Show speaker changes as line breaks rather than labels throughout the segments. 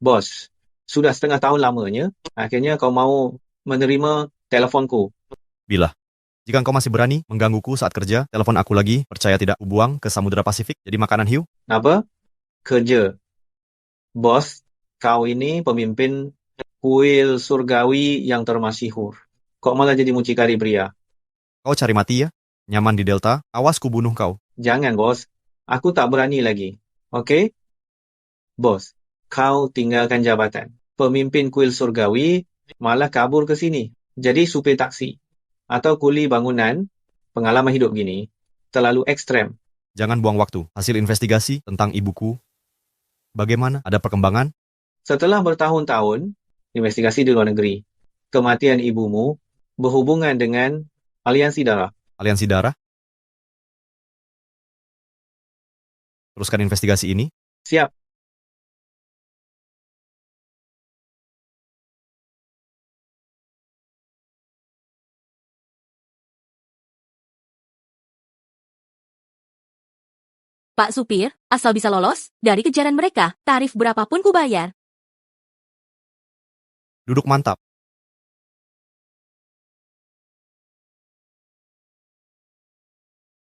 Bos, sudah setengah tahun lamanya, akhirnya kau mau menerima teleponku.
Bila. Jika engkau masih berani menggangguku saat kerja, telepon aku lagi, percaya tidak, ku buang ke Samudra Pasifik jadi makanan hiu.
Apa? Kerja. Bos, kau ini pemimpin kuil surgawi yang termasyhur. Kok malah jadi mucikari pria?
Kau cari mati ya? Nyaman di Delta, awas ku bunuh kau.
Jangan, bos. Aku tak berani lagi. Oke? Bos, kau tinggalkan jabatan. Pemimpin kuil surgawi malah kabur ke sini. Jadi supir taksi. Atau kuli bangunan, pengalaman hidup gini. Terlalu ekstrem.
Jangan buang waktu. Hasil investigasi tentang ibuku. Bagaimana? Ada perkembangan?
Setelah bertahun-tahun investigasi di luar negeri, kematian ibumu berhubungan dengan aliansi darah.
Aliansi darah? Teruskan investigasi ini.
Siap.
Pak Supir, asal bisa lolos dari kejaran mereka, tarif berapapun ku bayar.
Duduk mantap.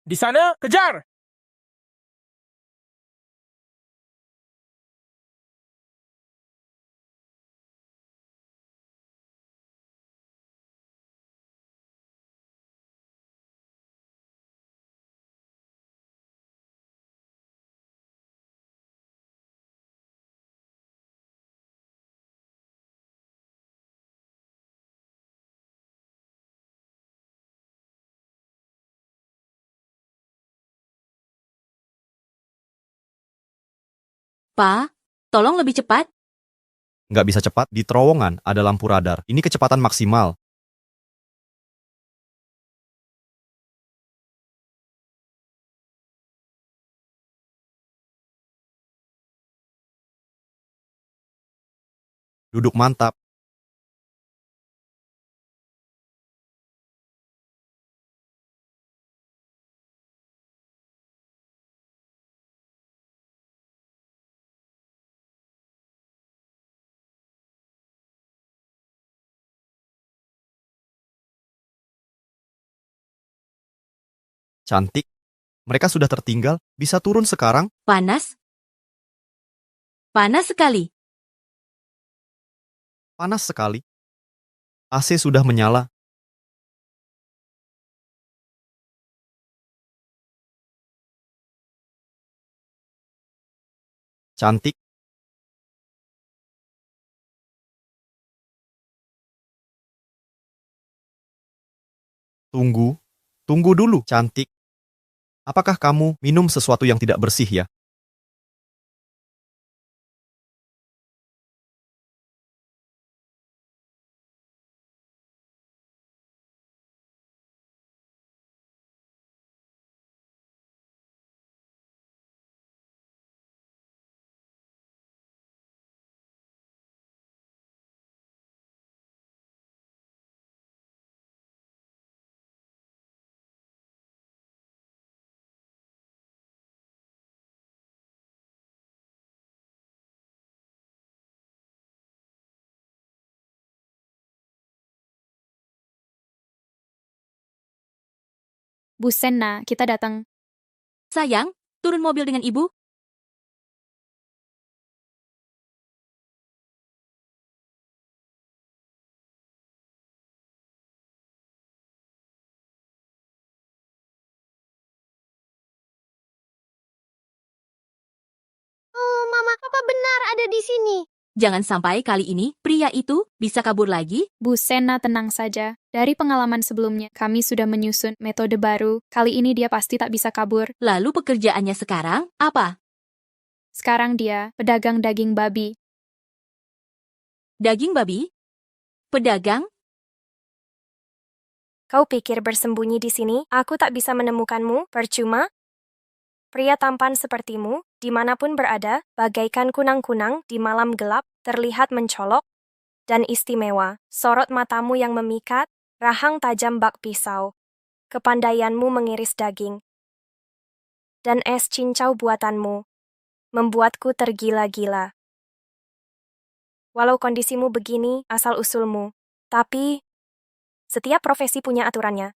Di sana, kejar!
Pak, tolong lebih cepat.
Nggak bisa cepat, di terowongan ada lampu radar. Ini kecepatan maksimal. Duduk mantap. Cantik. Mereka sudah tertinggal. Bisa turun sekarang?
Panas? Panas sekali.
Panas sekali. AC sudah menyala. Cantik. Tunggu. Tunggu dulu, cantik. Apakah kamu minum sesuatu yang tidak bersih ya?
Bu Senna, kita datang.
Sayang, turun mobil dengan ibu.
Oh, Mama, Papa benar ada di sini.
Jangan sampai kali ini pria itu bisa kabur lagi.
Bu Senna, tenang saja. Dari pengalaman sebelumnya, kami sudah menyusun metode baru. Kali ini dia pasti tak bisa kabur.
Lalu pekerjaannya sekarang apa?
Sekarang dia pedagang daging babi.
Daging babi? Pedagang?
Kau pikir bersembunyi di sini, aku tak bisa menemukanmu, percuma? Pria tampan sepertimu, dimanapun berada, bagaikan kunang-kunang di malam gelap, terlihat mencolok dan istimewa. Sorot matamu yang memikat, rahang tajam bak pisau. Kepandaianmu mengiris daging. Dan es cincau buatanmu membuatku tergila-gila. Walau kondisimu begini, asal-usulmu. Tapi, setiap profesi punya aturannya.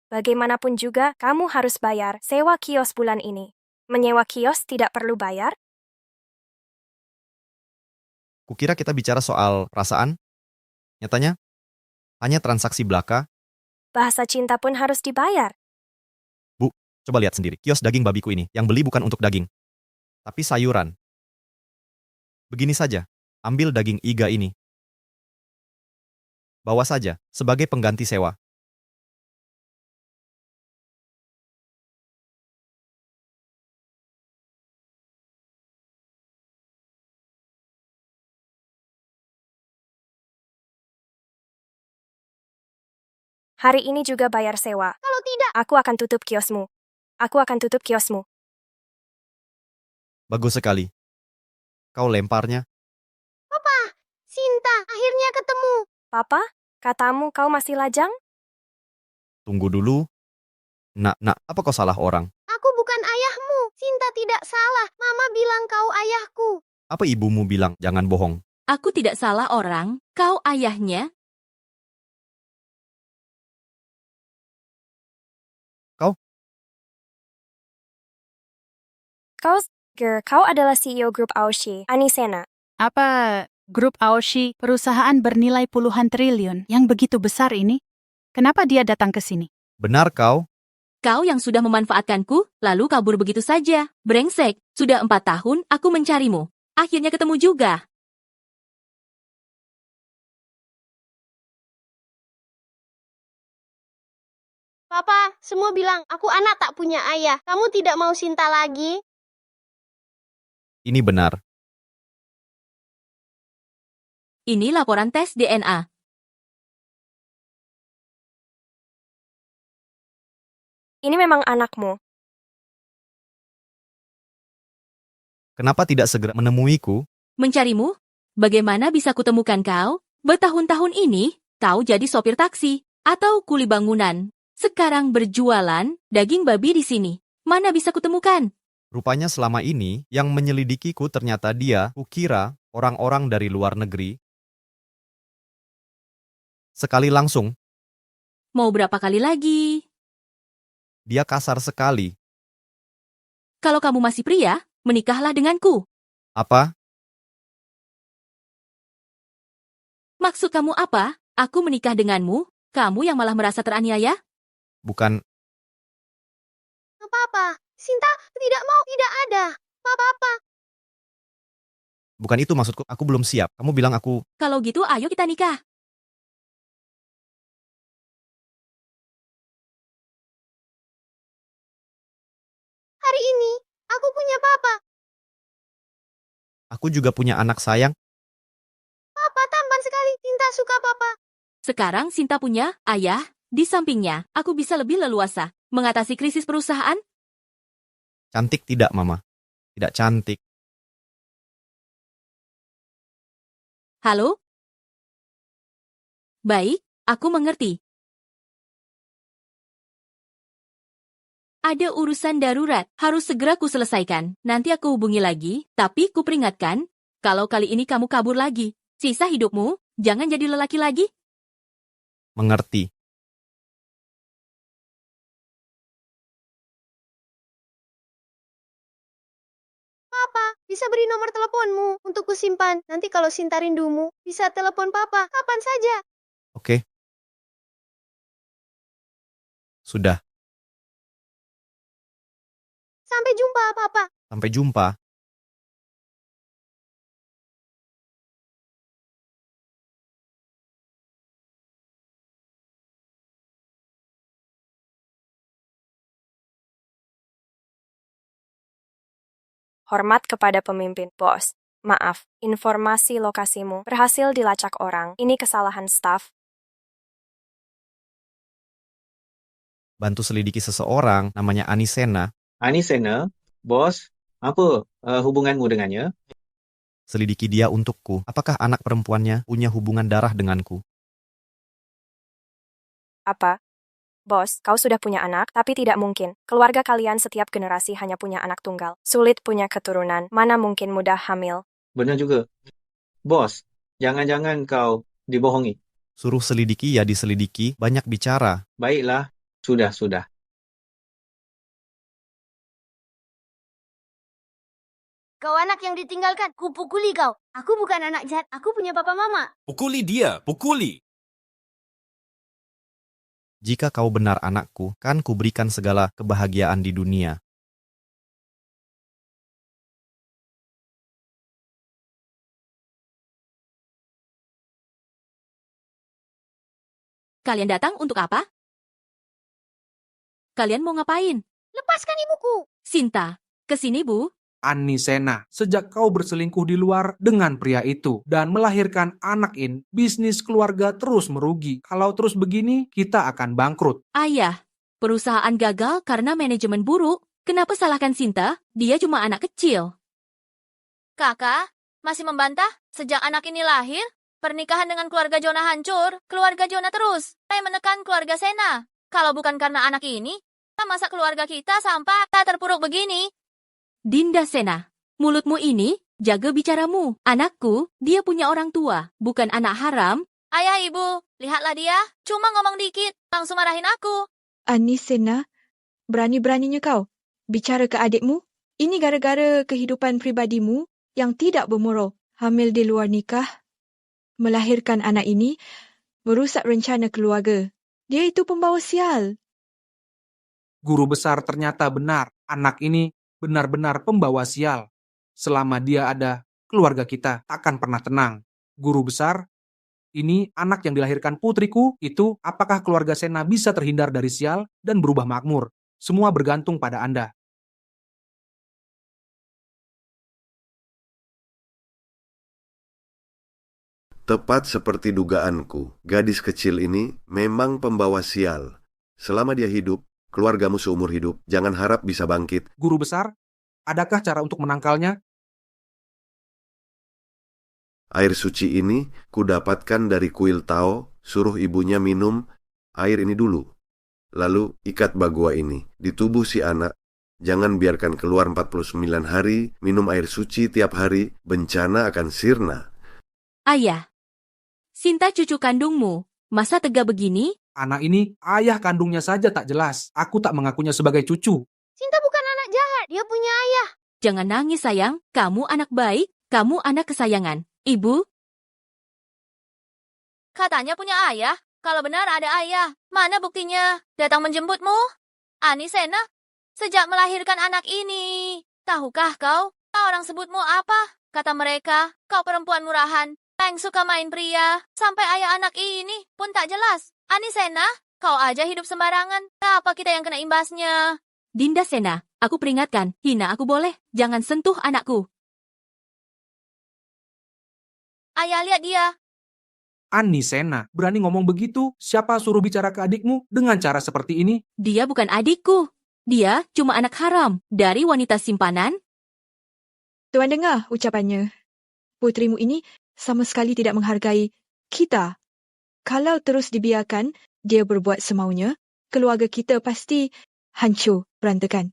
Bagaimanapun juga, kamu harus bayar sewa kios bulan ini. Menyewa kios tidak perlu bayar?
Kukira kita bicara soal perasaan. Nyatanya, hanya transaksi belaka.
Bahasa cinta pun harus dibayar.
Bu, coba lihat sendiri. Kios daging babiku ini, yang beli bukan untuk daging, tapi sayuran. Begini saja, ambil daging iga ini. Bawa saja, sebagai pengganti sewa.
Hari ini juga bayar sewa. Kalau tidak, aku akan tutup kiosmu. Aku akan tutup kiosmu.
Bagus sekali. Kau lemparnya.
Sinta, akhirnya ketemu. Papa, katamu kau masih lajang?
Tunggu dulu. Nak, apa kau salah orang?
Aku bukan ayahmu. Sinta tidak salah. Mama bilang kau ayahku.
Apa ibumu bilang jangan bohong?
Aku tidak salah orang, kau ayahnya.
Kau adalah CEO grup Aoshi, Anisena.
Apa grup Aoshi, perusahaan bernilai puluhan triliun yang begitu besar ini? Kenapa dia datang ke sini?
Benar kau?
Kau yang sudah memanfaatkanku, lalu kabur begitu saja. Brengsek, sudah 4 tahun aku mencarimu. Akhirnya ketemu juga.
Papa, semua bilang aku anak tak punya ayah. Kamu tidak mau Sinta lagi?
Ini benar.
Ini laporan tes DNA.
Ini memang anakmu.
Kenapa tidak segera menemuiku?
Mencarimu? Bagaimana bisa kutemukan kau? Bertahun-tahun ini, kau jadi sopir taksi atau kuli bangunan. Sekarang berjualan daging babi di sini. Mana bisa kutemukan?
Rupanya selama ini yang menyelidikiku ternyata dia, kukira, orang-orang dari luar negeri. Sekali langsung,
Mau berapa kali lagi?
dia kasar sekali.
Kalau kamu masih pria, menikahlah denganku.
Apa?
Maksud kamu apa? Aku menikah denganmu? Kamu yang malah merasa teraniaya?
Bukan,
Papa, Sinta tidak mau, tidak ada. Papa.
bukan itu maksudku. Aku belum siap. Kamu bilang aku,
Kalau gitu, ayo kita nikah.
Hari ini, aku punya papa.
aku juga punya anak sayang.
Papa tampan sekali. Sinta suka papa.
Sekarang Sinta punya ayah di sampingnya. Aku bisa lebih leluasa mengatasi krisis perusahaan.
Cantik tidak, Mama? Tidak cantik.
Halo? Baik, aku mengerti. Ada urusan darurat, harus segera kuselesaikan. Nanti aku hubungi lagi, tapi kuperingatkan, kalau kali ini kamu kabur lagi, sisa hidupmu, jangan jadi lelaki lagi.
Mengerti.
Papa, bisa beri nomor teleponmu untuk kusimpan. Nanti kalau Sinta rindumu, bisa telepon papa kapan saja.
Oke. Sudah.
Sampai jumpa, papa.
Sampai jumpa.
Hormat kepada pemimpin, bos. Maaf, informasi lokasimu berhasil dilacak orang. Ini kesalahan staf.
Bantu selidiki seseorang, namanya Anisena.
Anisena, bos, apa hubunganmu dengannya?
Selidiki dia untukku. Apakah anak perempuannya punya hubungan darah denganku?
Apa? Bos, kau sudah punya anak, tapi tidak mungkin. Keluarga kalian setiap generasi hanya punya anak tunggal. Sulit punya keturunan, mana mungkin mudah hamil.
Benar juga. Bos, Jangan-jangan kau dibohongi.
Suruh selidiki ya diselidiki, banyak bicara.
Baiklah, sudah.
Kau anak yang ditinggalkan, kupukuli kau. Aku bukan anak jahat, aku punya papa mama.
Pukuli dia, pukuli.
Jika kau benar anakku, kan kuberikan segala kebahagiaan di dunia.
Kalian datang untuk apa? Kalian mau ngapain?
Lepaskan ibuku.
Sinta, kesini Bu.
Annie Sena, sejak kau berselingkuh di luar dengan pria itu dan melahirkan anak ini, bisnis keluarga terus merugi. Kalau terus begini, kita akan bangkrut.
Ayah, perusahaan gagal karena manajemen buruk. Kenapa salahkan Sinta? Dia cuma anak kecil. Kakak, masih membantah? Sejak anak ini lahir, pernikahan dengan keluarga Jonah hancur. Keluarga Jonah terus menekan keluarga Sena. Kalau bukan karena anak ini, masa keluarga kita sampai terpuruk begini? Dinda Sena, mulutmu ini jaga bicaramu. Anakku, dia punya orang tua, bukan anak haram. Ayah ibu, lihatlah dia, cuma ngomong dikit, langsung marahin aku.
Annie Sena, berani-beraninya kau bicara ke adikmu? Ini gara-gara kehidupan pribadimu yang tidak bermoral. Hamil di luar nikah, melahirkan anak ini, merusak rencana keluarga. Dia itu pembawa sial.
Guru besar ternyata benar. Anak ini benar-benar pembawa sial. Selama dia ada, keluarga kita takkan pernah tenang. Guru besar, ini anak yang dilahirkan putriku, itu apakah keluarga Sena bisa terhindar dari sial dan berubah makmur? Semua bergantung pada Anda.
Tepat seperti dugaanku, gadis kecil ini memang pembawa sial. Selama dia hidup, keluargamu seumur hidup, jangan harap bisa bangkit.
Guru besar, adakah cara untuk menangkalnya?
Air suci ini kudapatkan dari kuil Tao, suruh ibunya minum air ini dulu. Lalu ikat bagua ini di tubuh si anak. Jangan biarkan keluar 49 hari, minum air suci tiap hari, bencana akan sirna.
Ayah, Sinta cucu kandungmu, masa tega begini?
Anak ini ayah kandungnya saja tak jelas. Aku tak mengakunya sebagai cucu.
Sinta bukan anak jahat, dia punya ayah.
Jangan nangis sayang, kamu anak baik, kamu anak kesayangan. Ibu? Katanya punya ayah, kalau benar ada ayah, mana buktinya? Datang menjemputmu? Annie Sena, sejak melahirkan anak ini. Tahukah kau, orang sebutmu apa? Kata mereka, kau perempuan murahan, yang suka main pria. Sampai ayah anak ini pun tak jelas. Annie Sena, kau aja hidup sembarangan. Apa kita yang kena imbasnya? Dinda Sena, aku peringatkan, hina aku boleh, jangan sentuh anakku. Ayah lihat dia.
Annie Sena, berani ngomong begitu? Siapa suruh bicara ke adikmu dengan cara seperti ini?
Dia bukan adikku. Dia cuma anak haram dari wanita simpanan.
Tuan dengar ucapannya. Putrimu ini sama sekali tidak menghargai kita. Kalau terus dibiarkan dia berbuat semaunya, keluarga kita pasti hancur berantakan.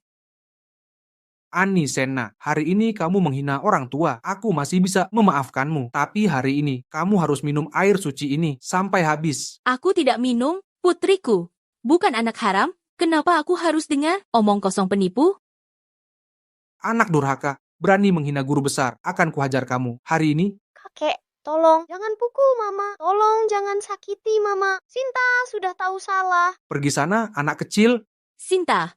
Annie Sena, hari ini kamu menghina orang tua. Aku masih bisa memaafkanmu. Tapi hari ini, kamu harus minum air suci ini sampai habis.
Aku tidak minum, putriku. Bukan anak haram. Kenapa aku harus dengar omong kosong penipu?
Anak durhaka, berani menghina guru besar. Akan kuhajar kamu. Hari ini,
Kakek, tolong jangan pukul mama. Tolong jangan sakiti mama. Sinta sudah tahu salah.
pergi sana, anak kecil.
Sinta,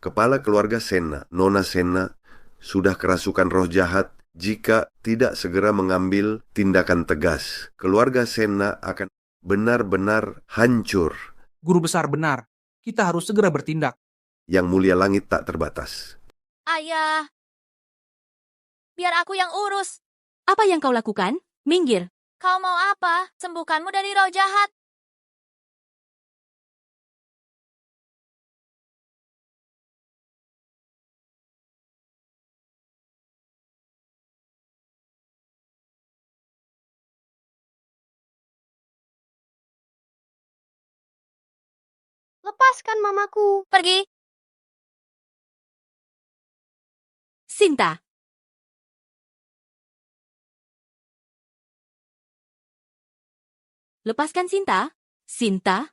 Kepala keluarga Sena, Nona Sena, sudah kerasukan roh jahat. Jika tidak segera mengambil tindakan tegas, keluarga Sena akan benar-benar hancur.
Guru besar benar. Kita harus segera bertindak.
Yang mulia langit tak terbatas.
ayah. Biar aku yang urus. Apa yang kau lakukan? Minggir. Kau mau apa? Sembuhkanmu dari roh jahat.
Lepaskan mamaku.
Pergi. Sinta, lepaskan Sinta. Sinta,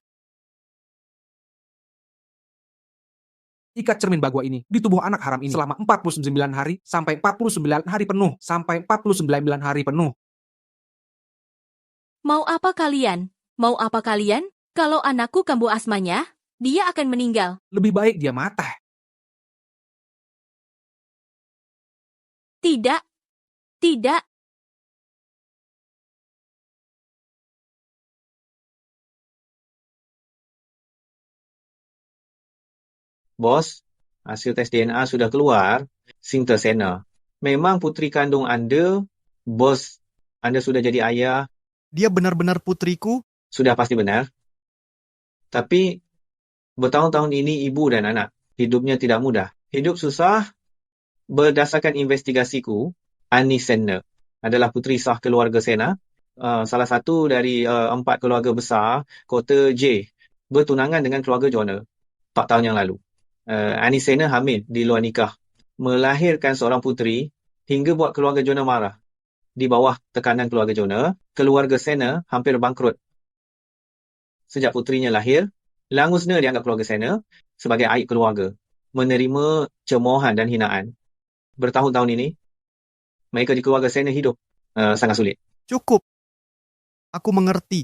Ikat cermin bagua ini di tubuh anak haram ini selama 49 hari sampai 49 hari penuh. Sampai 49 hari penuh.
mau apa kalian? Mau apa kalian? Kalau anakku kambuh asmanya, dia akan meninggal.
Lebih baik dia mati.
Tidak, tidak.
Bos, hasil tes DNA sudah keluar. Sinta Sena. Memang putri kandung Anda. Bos, Anda sudah jadi ayah.
Dia benar-benar putriku?
Sudah pasti benar. Tapi, bertahun-tahun ini ibu dan anak. Hidupnya tidak mudah. Hidup susah. Berdasarkan investigasiku, Ani Sena adalah putri sah keluarga Sena. Salah satu dari 4 keluarga besar kota J. Bertunangan dengan keluarga Jonah 4 tahun yang lalu. Ani Sena hamil di luar nikah. Melahirkan seorang putri hingga buat keluarga Jonah marah. Di bawah tekanan keluarga Jonah, keluarga Sena hampir bangkrut. Sejak putrinya lahir, Langusna dianggap keluarga Sena sebagai aib keluarga. Menerima cemoohan dan hinaan. Bertahun-tahun ini, mereka di keluarga Sena hidup sangat sulit.
Cukup. Aku mengerti.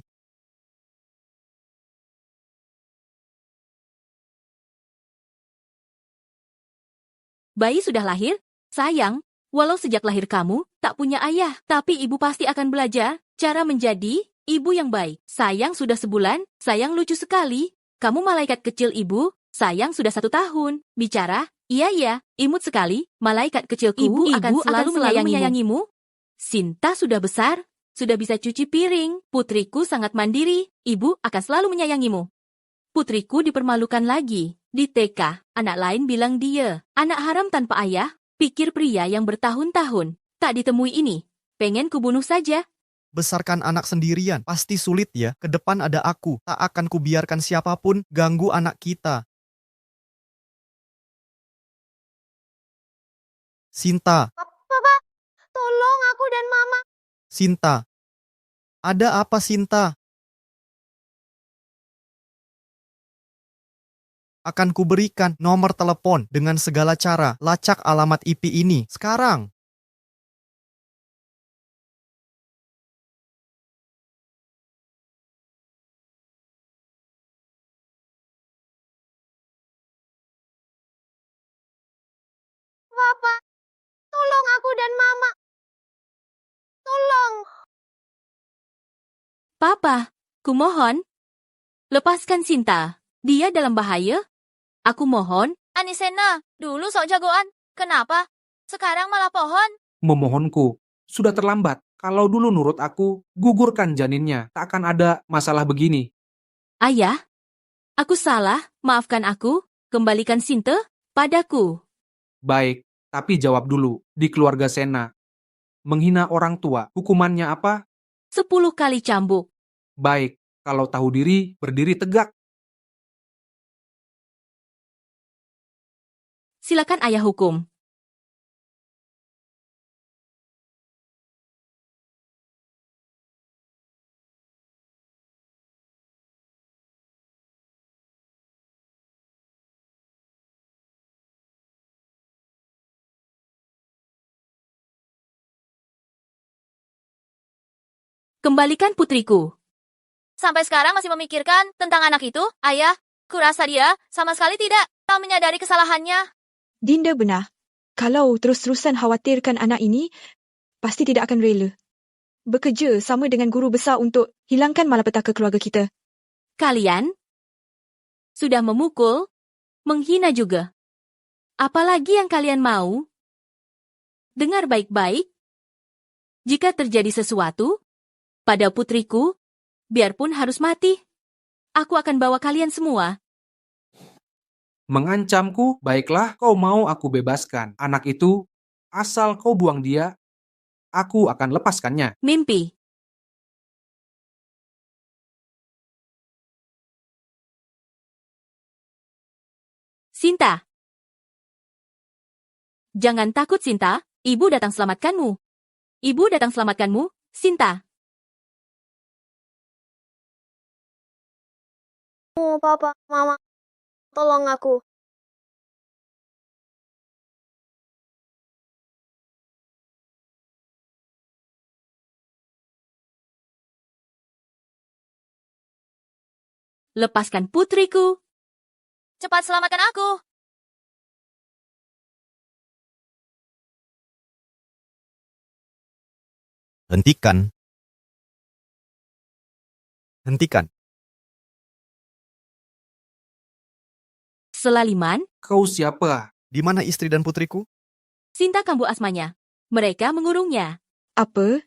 Bayi sudah lahir? Sayang, walau sejak lahir kamu tak punya ayah, tapi ibu pasti akan belajar cara menjadi ibu yang baik. Sayang sudah sebulan, sayang lucu sekali. Kamu malaikat kecil ibu, sayang sudah 1 tahun. Bicara, iya, imut sekali, malaikat kecilku. Ibu akan selalu menyayangimu. Sinta sudah besar, sudah bisa cuci piring. Putriku sangat mandiri, ibu akan selalu menyayangimu. Putriku dipermalukan lagi. Di TK, anak lain bilang dia anak haram tanpa ayah, pikir pria yang bertahun-tahun tak ditemui ini. Pengen kubunuh saja.
Besarkan anak sendirian, pasti sulit ya. Ke depan ada aku, tak akan kubiarkan siapapun ganggu anak kita. Sinta,
Papa, tolong aku dan Mama.
Sinta. Ada apa, Sinta? Akan kuberikan nomor telepon dengan segala cara. Lacak alamat IP ini sekarang.
Papa, tolong aku dan Mama. Tolong.
Papa, kumohon, lepaskan Sinta. Dia dalam bahaya. Aku mohon.
Anisena, dulu sok jagoan. Kenapa? Sekarang malah pohon.
Memohonku, sudah terlambat. Kalau dulu nurut aku, gugurkan janinnya. Tak akan ada masalah begini.
Ayah, aku salah, maafkan aku. Kembalikan Sinta padaku.
Baik, tapi jawab dulu. Di keluarga Sena, menghina orang tua, hukumannya apa?
10 kali cambuk.
Baik, kalau tahu diri, berdiri tegak.
Silakan ayah hukum. Kembalikan putriku.
Sampai sekarang masih memikirkan tentang anak itu, ayah. Kurasa dia sama sekali tidak menyadari kesalahannya.
Dinda benar. Kalau terus-terusan khawatirkan anak ini, pasti tidak akan rela. Bekerja sama dengan guru besar untuk hilangkan malapetaka keluarga kita.
Kalian sudah memukul, menghina juga. Apalagi yang kalian mau? Dengar baik-baik. Jika terjadi sesuatu pada putriku, biarpun harus mati, aku akan bawa kalian semua.
Mengancamku, baiklah kau mau aku bebaskan. Anak itu, asal kau buang dia, aku akan lepaskannya.
Mimpi. Sinta. Jangan takut, Sinta. Ibu datang selamatkanmu. Ibu datang selamatkanmu, Sinta.
Oh, Papa, Mama, tolong aku.
Lepaskan putriku.
Cepat selamatkan aku.
Hentikan. Hentikan.
Selaliman,
Kau siapa?
Di mana istri dan putriku?
Sinta kambuh asmanya. Mereka mengurungnya.
Apa?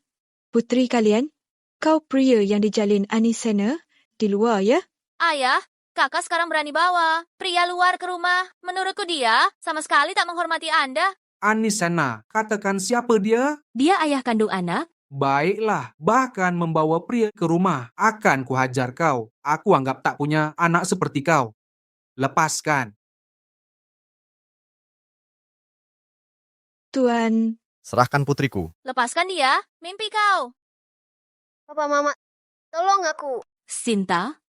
Putri kalian? Kau pria yang dijalin Anisena di luar, ya?
Ayah, kakak sekarang berani bawa pria luar ke rumah. Menurutku dia sama sekali tak menghormati Anda.
Anisena, katakan siapa dia?
Dia ayah kandung anak.
Baiklah, bahkan membawa pria ke rumah. Akan kuhajar kau. Aku anggap tak punya anak seperti kau. Lepaskan.
Tuan,
Serahkan putriku.
Lepaskan dia, mimpi kau.
Papa, Mama, tolong aku.
Sinta,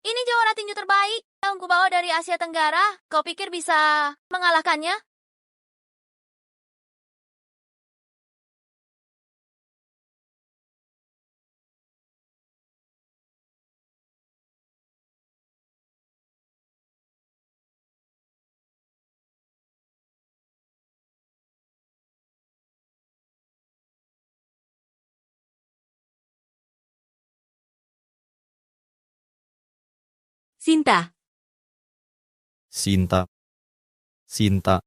Ini juara tinju terbaik yang kubawa dari Asia Tenggara. Kau pikir bisa mengalahkannya?
Sinta,
Sinta. Sinta.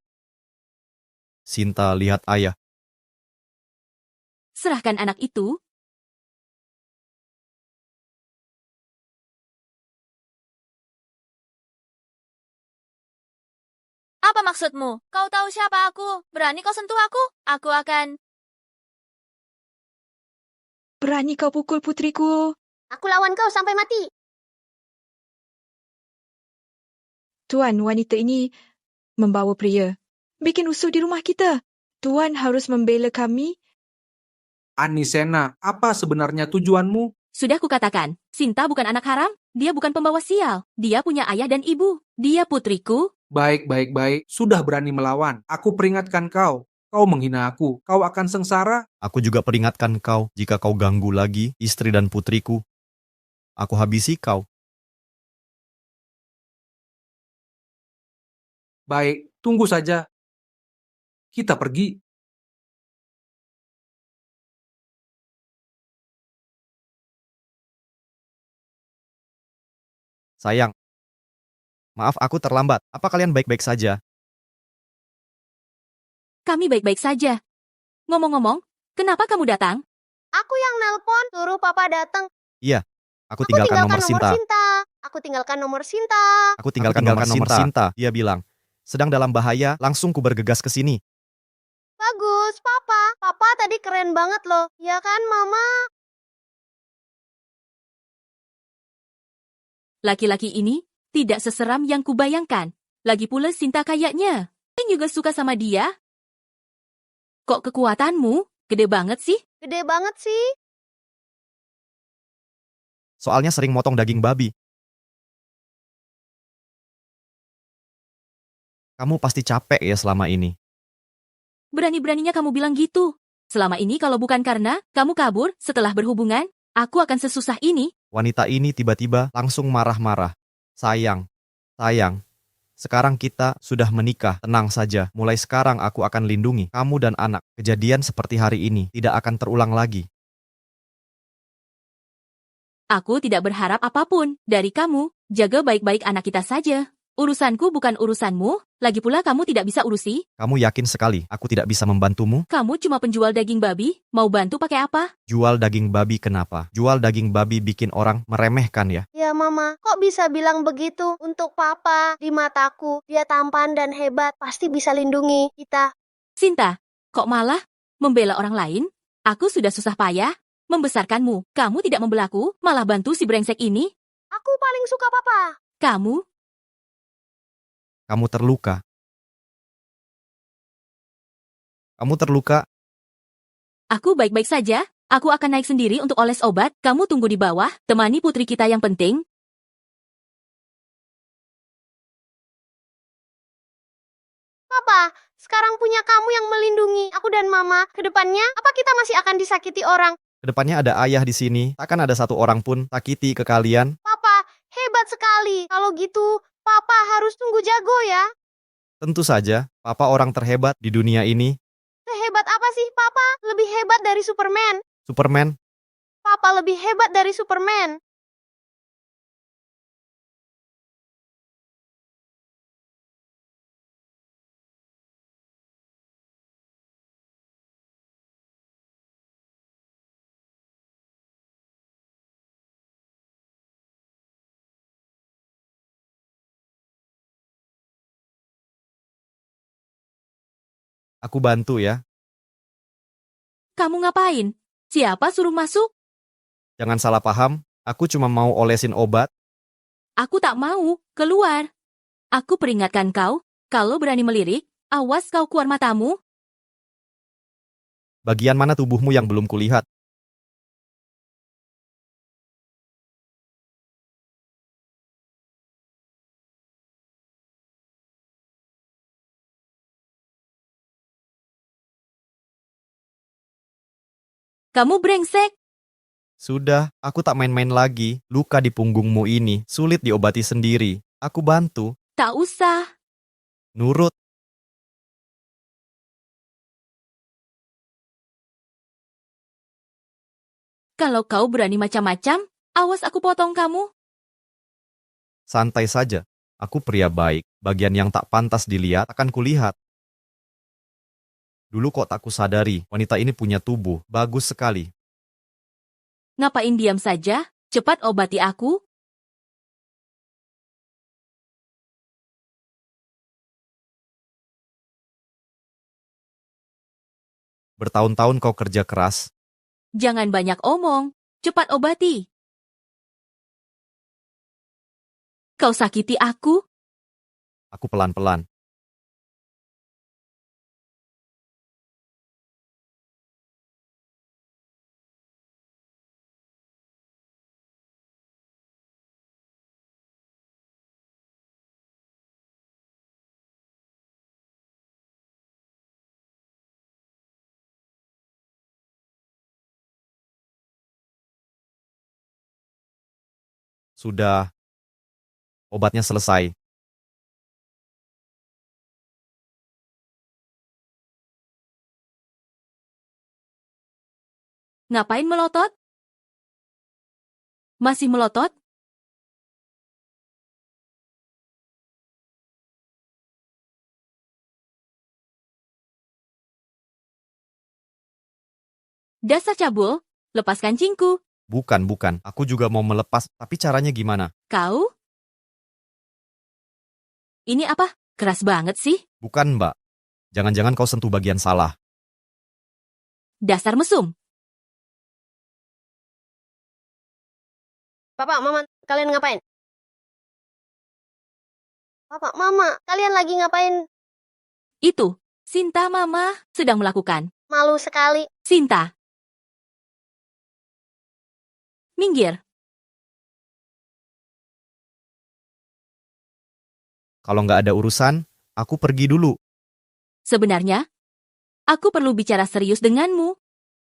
Sinta, lihat ayah.
serahkan anak itu.
Apa maksudmu? Kau tahu siapa aku? Berani kau sentuh aku? Aku akan...
berani kau pukul putriku.
Aku lawan kau sampai mati.
Tuan, wanita ini membawa pria. Bikin usul di rumah kita. Tuan harus membela kami.
Anisena, apa sebenarnya tujuanmu?
Sudah kukatakan, Sinta bukan anak haram. Dia bukan pembawa sial. Dia punya ayah dan ibu. Dia putriku.
Baik. Sudah berani melawan. Aku peringatkan kau. Kau menghina aku. Kau akan sengsara.
Aku juga peringatkan kau, jika kau ganggu lagi istri dan putriku, aku habisi kau.
Baik, tunggu saja. Kita pergi.
Sayang. Maaf aku terlambat. Apa kalian baik-baik saja?
Kami baik-baik saja. Ngomong-ngomong, kenapa kamu datang?
Aku yang nelpon, suruh Papa datang.
Iya, aku tinggalkan nomor Sinta.
Aku tinggalkan nomor Sinta.
Aku tinggalkan nomor Sinta. Dia bilang, sedang dalam bahaya, langsung ku bergegas ke sini.
Bagus, Papa. Papa tadi keren banget loh. Ya kan, Mama?
Laki-laki ini tidak seseram yang kubayangkan. Lagi pula Sinta kayaknya. Ini juga suka sama dia. Kok kekuatanmu gede banget sih?
Gede banget sih.
Soalnya sering motong daging babi. Kamu pasti capek ya selama ini.
Berani-beraninya kamu bilang gitu. Selama ini kalau bukan karena kamu kabur setelah berhubungan, aku akan sesusah ini.
Wanita ini tiba-tiba langsung marah-marah. Sayang. Sekarang kita sudah menikah, tenang saja. Mulai sekarang aku akan lindungi kamu dan anak. Kejadian seperti hari ini tidak akan terulang lagi.
Aku tidak berharap apapun dari kamu. Jaga baik-baik anak kita saja. Urusanku bukan urusanmu. Lagi pula kamu tidak bisa urusi.
Kamu yakin sekali aku tidak bisa membantumu?
Kamu cuma penjual daging babi. Mau bantu pakai apa?
Jual daging babi kenapa? Jual daging babi bikin orang meremehkan ya?
Ya, Mama. Kok bisa bilang begitu? Untuk Papa, di mataku, dia tampan dan hebat. Pasti bisa lindungi kita.
Sinta, kok malah membela orang lain? Aku sudah susah payah membesarkanmu. Kamu tidak membelaku, malah bantu si brengsek ini.
Aku paling suka Papa.
Kamu terluka. Kamu terluka.
Aku baik-baik saja. Aku akan naik sendiri untuk oles obat. Kamu tunggu di bawah, temani putri kita yang penting.
Papa, sekarang punya kamu yang melindungi aku dan Mama. Kedepannya, apa kita masih akan disakiti orang?
Kedepannya ada ayah di sini. Takkan ada satu orang pun sakiti ke kalian.
Papa, hebat sekali. Kalau gitu, Papa harus tunggu jago ya.
Tentu saja, Papa orang terhebat di dunia ini.
Sehebat apa sih, Papa? Lebih hebat dari Superman.
Superman.
Papa lebih hebat dari Superman.
Aku bantu ya.
Kamu ngapain? Siapa suruh masuk?
Jangan salah paham, aku cuma mau olesin obat.
Aku tak mau. Keluar. Aku peringatkan kau, kalau berani melirik, awas kau keluar matamu.
Bagian mana tubuhmu yang belum kulihat?
Kamu brengsek.
Sudah, aku tak main-main lagi. Luka di punggungmu ini sulit diobati sendiri. Aku bantu.
Tak usah.
Nurut.
Kalau kau berani macam-macam, awas aku potong kamu.
Santai saja. Aku pria baik. Bagian yang tak pantas dilihat akan kulihat. Dulu kok tak kusadari, wanita ini punya tubuh bagus sekali.
Ngapain diam saja? Cepat obati aku.
Bertahun-tahun kau kerja keras.
Jangan banyak omong. Cepat obati. Kau sakiti aku?
Aku pelan-pelan. Sudah. Obatnya selesai.
Ngapain melotot? Masih melotot? Dasar cabul, lepas kancingku.
Bukan. Aku juga mau melepas, tapi caranya gimana?
Kau? Ini apa? Keras banget sih.
Bukan, Mbak. Jangan-jangan kau sentuh bagian salah.
Dasar mesum.
Papa, Mama, kalian ngapain? Papa, Mama, kalian lagi ngapain?
Itu, Sinta Mama sedang melakukan.
Malu sekali.
Sinta. Minggir.
Kalau nggak ada urusan, aku pergi dulu.
Sebenarnya, aku perlu bicara serius denganmu.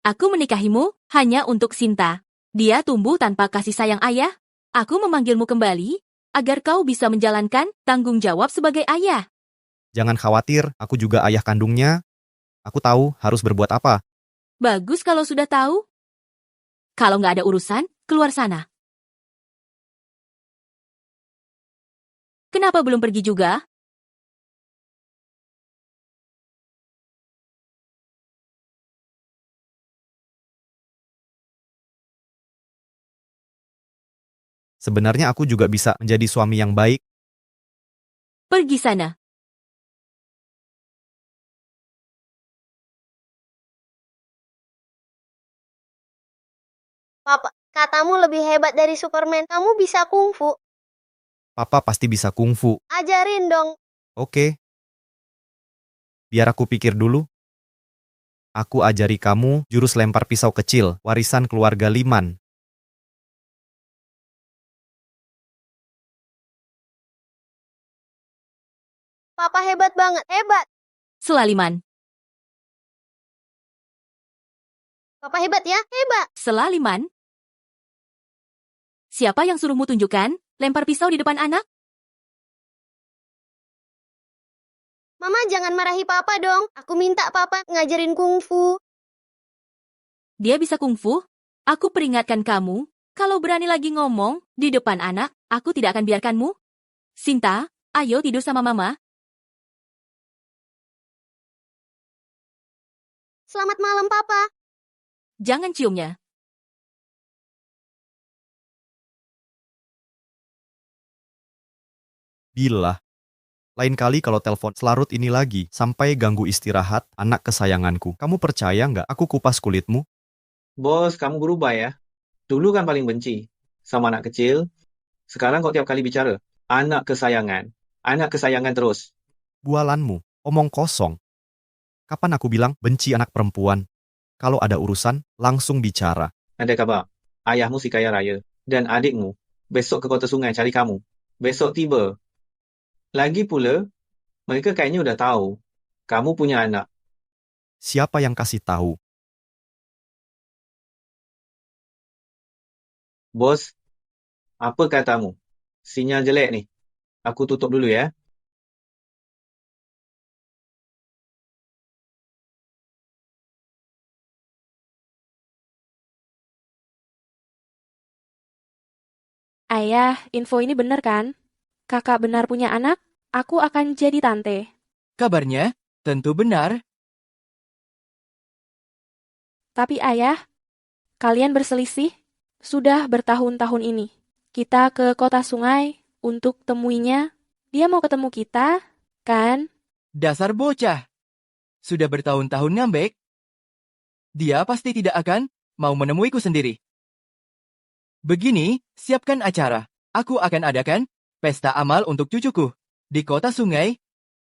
Aku menikahimu hanya untuk Sinta. Dia tumbuh tanpa kasih sayang ayah. Aku memanggilmu kembali agar kau bisa menjalankan tanggung jawab sebagai ayah.
Jangan khawatir, aku juga ayah kandungnya. Aku tahu harus berbuat apa.
Bagus kalau sudah tahu. Kalau nggak ada urusan, keluar sana. Kenapa belum pergi juga?
Sebenarnya aku juga bisa menjadi suami yang baik.
Pergi sana.
Papa, katamu lebih hebat dari Superman. Kamu bisa kungfu.
Papa pasti bisa kungfu.
Ajarin dong.
Oke, biar aku pikir dulu. Aku ajari kamu jurus lempar pisau kecil, warisan keluarga Liman.
Papa hebat banget, hebat.
Selaliman.
Papa hebat ya, hebat.
Selaliman. Siapa yang suruhmu tunjukkan lempar pisau di depan anak?
Mama jangan marahi Papa dong. Aku minta Papa ngajarin kungfu.
Dia bisa kungfu? Aku peringatkan kamu, kalau berani lagi ngomong di depan anak, aku tidak akan biarkanmu. Sinta, ayo tidur sama Mama.
Selamat malam, Papa.
Jangan ciumnya.
Bila. Lain kali kalau telepon selarut ini lagi, sampai ganggu istirahat anak kesayanganku. Kamu percaya nggak aku kupas kulitmu?
Bos, kamu berubah ya. Dulu kan paling benci sama anak kecil. Sekarang kok tiap kali bicara, anak kesayangan. Anak kesayangan terus.
Bualanmu, omong kosong. Kapan aku bilang benci anak perempuan? Kalau ada urusan, langsung bicara.
Ada kabar, ayahmu si kaya raya dan adikmu besok ke Kota Sungai cari kamu. Besok tiba. Lagi pula, mereka kayaknya udah tahu kamu punya anak.
Siapa yang kasih tahu?
Bos, apa katamu? Sinyal jelek nih. Aku tutup dulu ya.
Ayah, info ini benar kan? Kakak benar punya anak? Aku akan jadi tante.
Kabarnya tentu benar.
Tapi ayah, kalian berselisih? Sudah bertahun-tahun ini. Kita ke Kota Sungai untuk temuinya. Dia mau ketemu kita, kan?
Dasar bocah. Sudah bertahun-tahun ngambek. Dia pasti tidak akan mau menemuiku sendiri. Begini, siapkan acara. Aku akan adakan pesta amal untuk cucuku di Kota Sungai.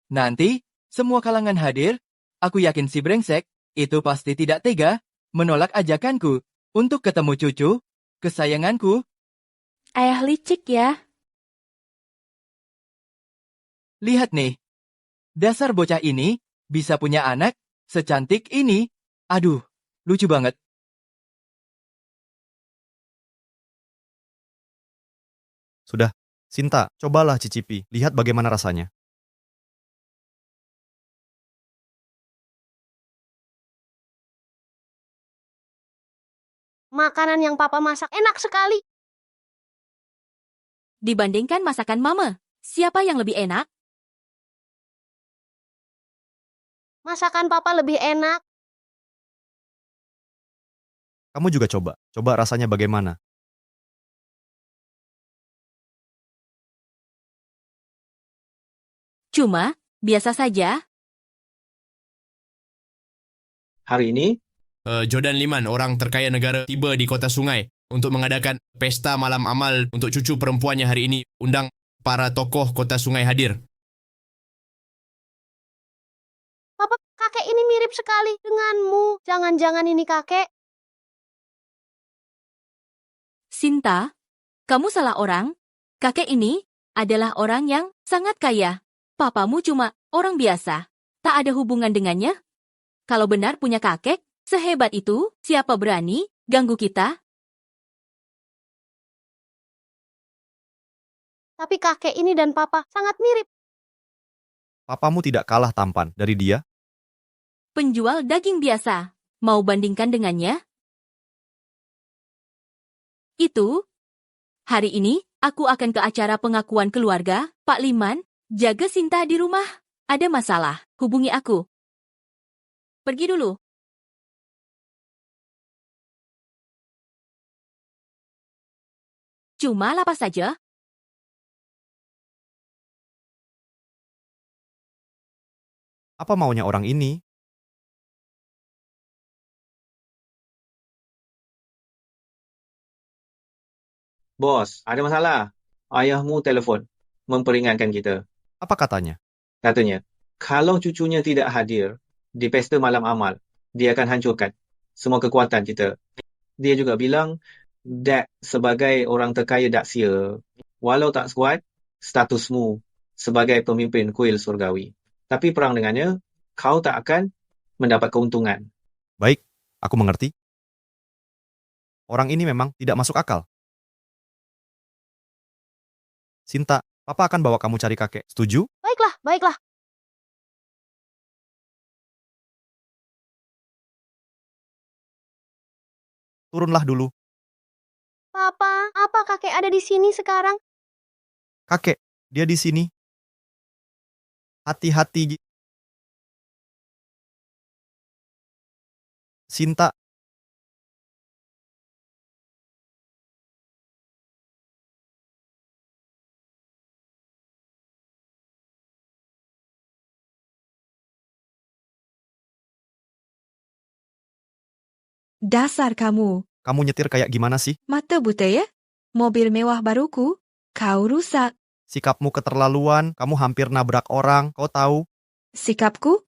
Nanti, semua kalangan hadir. Aku yakin si brengsek itu pasti tidak tega menolak ajakanku untuk ketemu cucu kesayanganku.
Ayah licik ya.
Lihat nih. Dasar bocah ini bisa punya anak secantik ini. Aduh, lucu banget.
Sudah, Sinta, cobalah cicipi. Lihat bagaimana rasanya.
Makanan yang Papa masak enak sekali.
Dibandingkan masakan Mama, siapa yang lebih enak?
Masakan Papa lebih enak.
Kamu juga coba. Coba rasanya bagaimana.
Cuma, biasa saja.
Hari ini,
Jordan Liman, orang terkaya negara, tiba di Kota Sungai untuk mengadakan pesta malam amal untuk cucu perempuannya hari ini. Undang para tokoh Kota Sungai hadir.
Papa, kakek ini mirip sekali denganmu. Jangan-jangan ini kakek.
Sinta, kamu salah orang. Kakek ini adalah orang yang sangat kaya. Papamu cuma orang biasa. Tak ada hubungan dengannya. Kalau benar punya kakek sehebat itu, siapa berani ganggu kita?
Tapi kakek ini dan Papa sangat mirip.
Papamu tidak kalah tampan dari dia.
Penjual daging biasa. Mau bandingkan dengannya? Itu. Hari ini, aku akan ke acara pengakuan keluarga, Pak Liman. Jaga Sinta di rumah. Ada masalah, hubungi aku. Pergi dulu. Cuma lapas saja.
Apa maunya orang ini?
bos, ada masalah. Ayahmu telefon, memperingatkan kita.
Apa katanya?
Katanya, kalau cucunya tidak hadir di pesta malam amal, dia akan hancurkan semua kekuatan kita. Dia juga bilang, Dad sebagai orang terkaya Daksia, walau tak kuat statusmu sebagai pemimpin kuil surgawi. Tapi perang dengannya, kau tak akan mendapat keuntungan.
Baik, aku mengerti. Orang ini memang tidak masuk akal. Sinta, Papa akan bawa kamu cari kakek. Setuju?
Baiklah, baiklah.
Turunlah dulu.
Papa, apa kakek ada di sini sekarang?
Kakek, dia di sini. Hati-hati. Sinta.
Dasar kamu.
Kamu nyetir kayak gimana sih?
Mata buta ya? Mobil mewah baruku, kau rusak.
Sikapmu keterlaluan, kamu hampir nabrak orang, kau tahu?
Sikapku?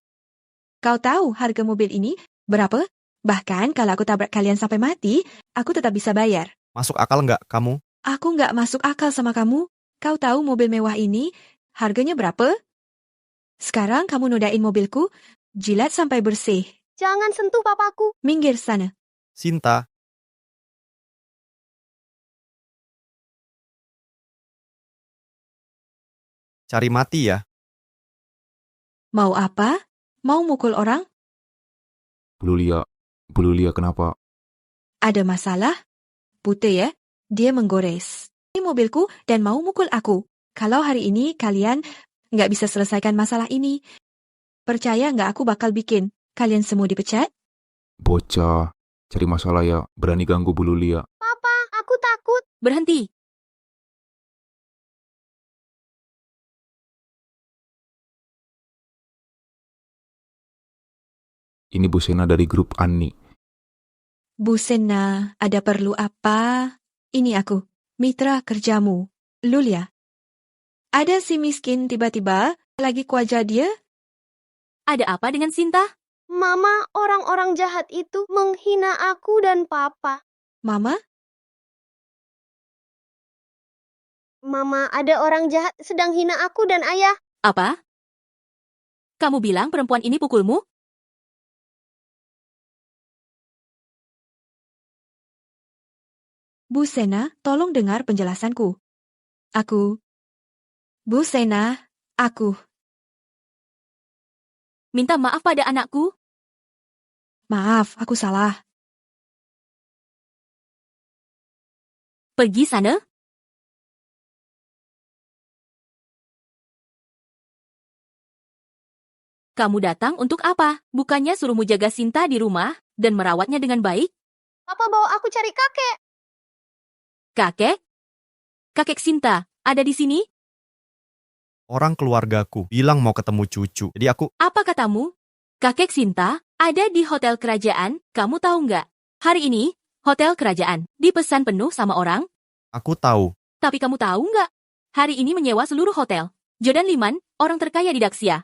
Kau tahu harga mobil ini berapa? Bahkan kalau aku tabrak kalian sampai mati, aku tetap bisa bayar.
Masuk akal nggak kamu?
Aku nggak masuk akal sama kamu. Kau tahu mobil mewah ini harganya berapa? Sekarang kamu nodain mobilku, jilat sampai bersih.
Jangan sentuh papaku.
Minggir sana.
Sinta. Cari mati ya?
Mau apa? Mau mukul orang?
Bu Lulia kenapa?
Ada masalah? Putih ya? Dia menggores. Ini mobilku dan mau mukul aku. Kalau hari ini kalian nggak bisa selesaikan masalah ini, percaya nggak aku bakal bikin kalian semua dipecat?
Bocah, cari masalah ya, berani ganggu Bu Lulia.
Papa, aku takut.
Berhenti.
Ini Bu Sena dari grup Ani.
Bu Sena, ada perlu apa? Ini aku, mitra kerjamu, Lulia. Ada si miskin tiba-tiba lagi ke wajah dia?
Ada apa dengan Sinta?
Mama, orang-orang jahat itu menghina aku dan papa.
Mama?
Mama, ada orang jahat sedang hina aku dan ayah.
Apa? Kamu bilang perempuan ini pukulmu?
Bu Sena, tolong dengar penjelasanku. Bu Sena, aku.
Minta maaf pada anakku.
Maaf, aku salah.
Pergi sana. Kamu datang untuk apa? Bukannya suruhmu jaga Sinta di rumah dan merawatnya dengan baik?
Papa bawa aku cari kakek.
Kakek? Kakek Sinta, ada di sini?
Orang keluargaku bilang mau ketemu cucu. Jadi aku...
Apa katamu? Kakek Sinta ada di hotel kerajaan, kamu tahu nggak? Hari ini, hotel kerajaan dipesan penuh sama orang.
Aku tahu.
Tapi kamu tahu nggak? Hari ini menyewa seluruh hotel. Jordan Liman, orang terkaya di Daksia.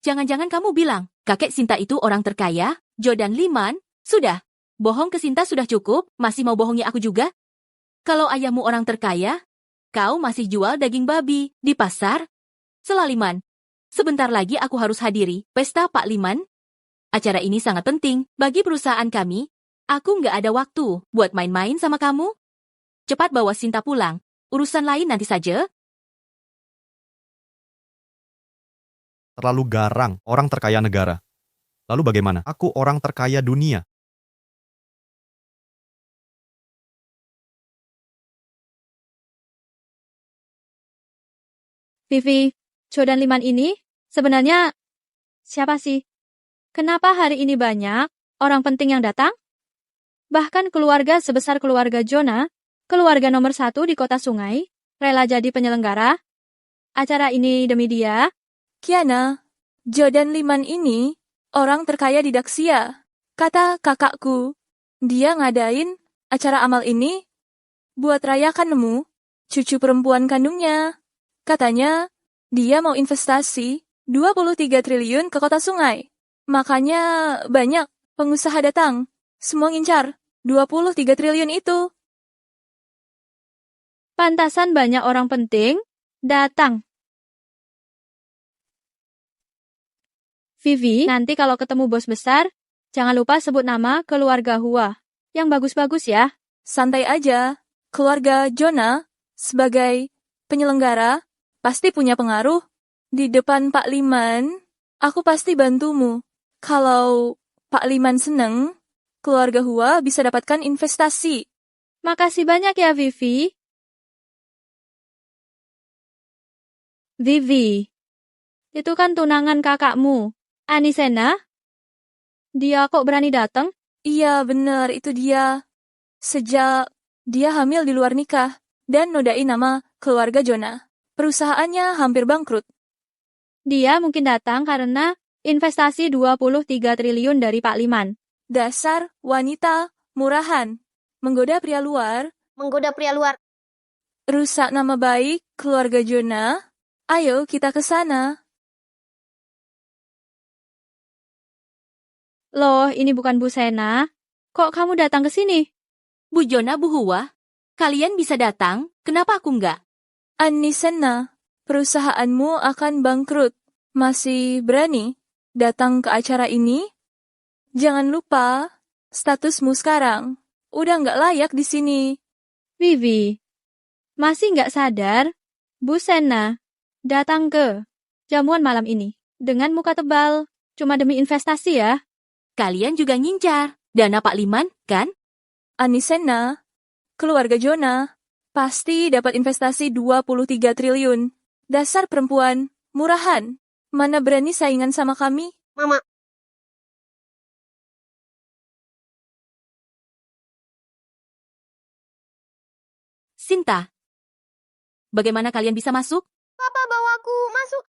Jangan-jangan kamu bilang, kakek Sinta itu orang terkaya, Jordan Liman, sudah. Bohong ke Sinta sudah cukup, masih mau bohongi aku juga? Kalau ayahmu orang terkaya, kau masih jual daging babi di pasar? Selaliman, sebentar lagi aku harus hadiri pesta Pak Liman. Acara ini sangat penting bagi perusahaan kami. Aku nggak ada waktu buat main-main sama kamu. Cepat bawa Sinta pulang. Urusan lain nanti saja.
Terlalu garang, orang terkaya negara. Lalu bagaimana? Aku orang terkaya dunia.
Vivi, Jordan Liman ini sebenarnya siapa sih? Kenapa hari ini banyak orang penting yang datang? Bahkan keluarga sebesar keluarga Jonah, keluarga nomor 1 di kota sungai, rela jadi penyelenggara acara ini demi dia.
Kiana, Jordan Liman ini orang terkaya di Daksia. Kata kakakku, dia ngadain acara amal ini buat rayakan cucu perempuan kandungnya. Katanya, dia mau investasi 23 triliun ke kota sungai. Makanya banyak pengusaha datang. Semua ngincar 23 triliun itu.
Pantasan banyak orang penting datang. Vivi, nanti kalau ketemu bos besar, jangan lupa sebut nama keluarga Hua. Yang bagus-bagus ya.
Santai aja. Keluarga Jonah sebagai penyelenggara pasti punya pengaruh. Di depan Pak Liman, aku pasti bantumu. Kalau Pak Liman seneng, keluarga Hua bisa dapatkan investasi.
Makasih banyak ya, Vivi. Vivi, itu kan tunangan kakakmu, Anisena. Dia kok berani datang?
Iya, bener, itu dia. Sejak dia hamil di luar nikah dan nodain nama keluarga Jonah, perusahaannya hampir bangkrut.
Dia mungkin datang karena investasi 23 triliun dari Pak Liman.
Dasar wanita murahan. Menggoda pria luar.
Menggoda pria luar.
Rusak nama baik keluarga Jonah. Ayo kita ke sana.
Loh, ini bukan Bu Sena. Kok kamu datang ke sini?
Bu Jonah, Bu Hua, kalian bisa datang, kenapa aku enggak?
Anisena, perusahaanmu akan bangkrut. Masih berani datang ke acara ini? Jangan lupa, statusmu sekarang udah nggak layak di sini.
Vivi, masih nggak sadar? Bu Sena datang ke jamuan malam ini dengan muka tebal, cuma demi investasi ya.
Kalian juga ngincar dana Pak Liman, kan?
Anisena, keluarga Jonah, pasti dapat investasi 23 triliun. Dasar perempuan, murahan. Mana berani saingan sama kami?
Mama.
Sinta, bagaimana kalian bisa masuk?
Papa bawaku masuk.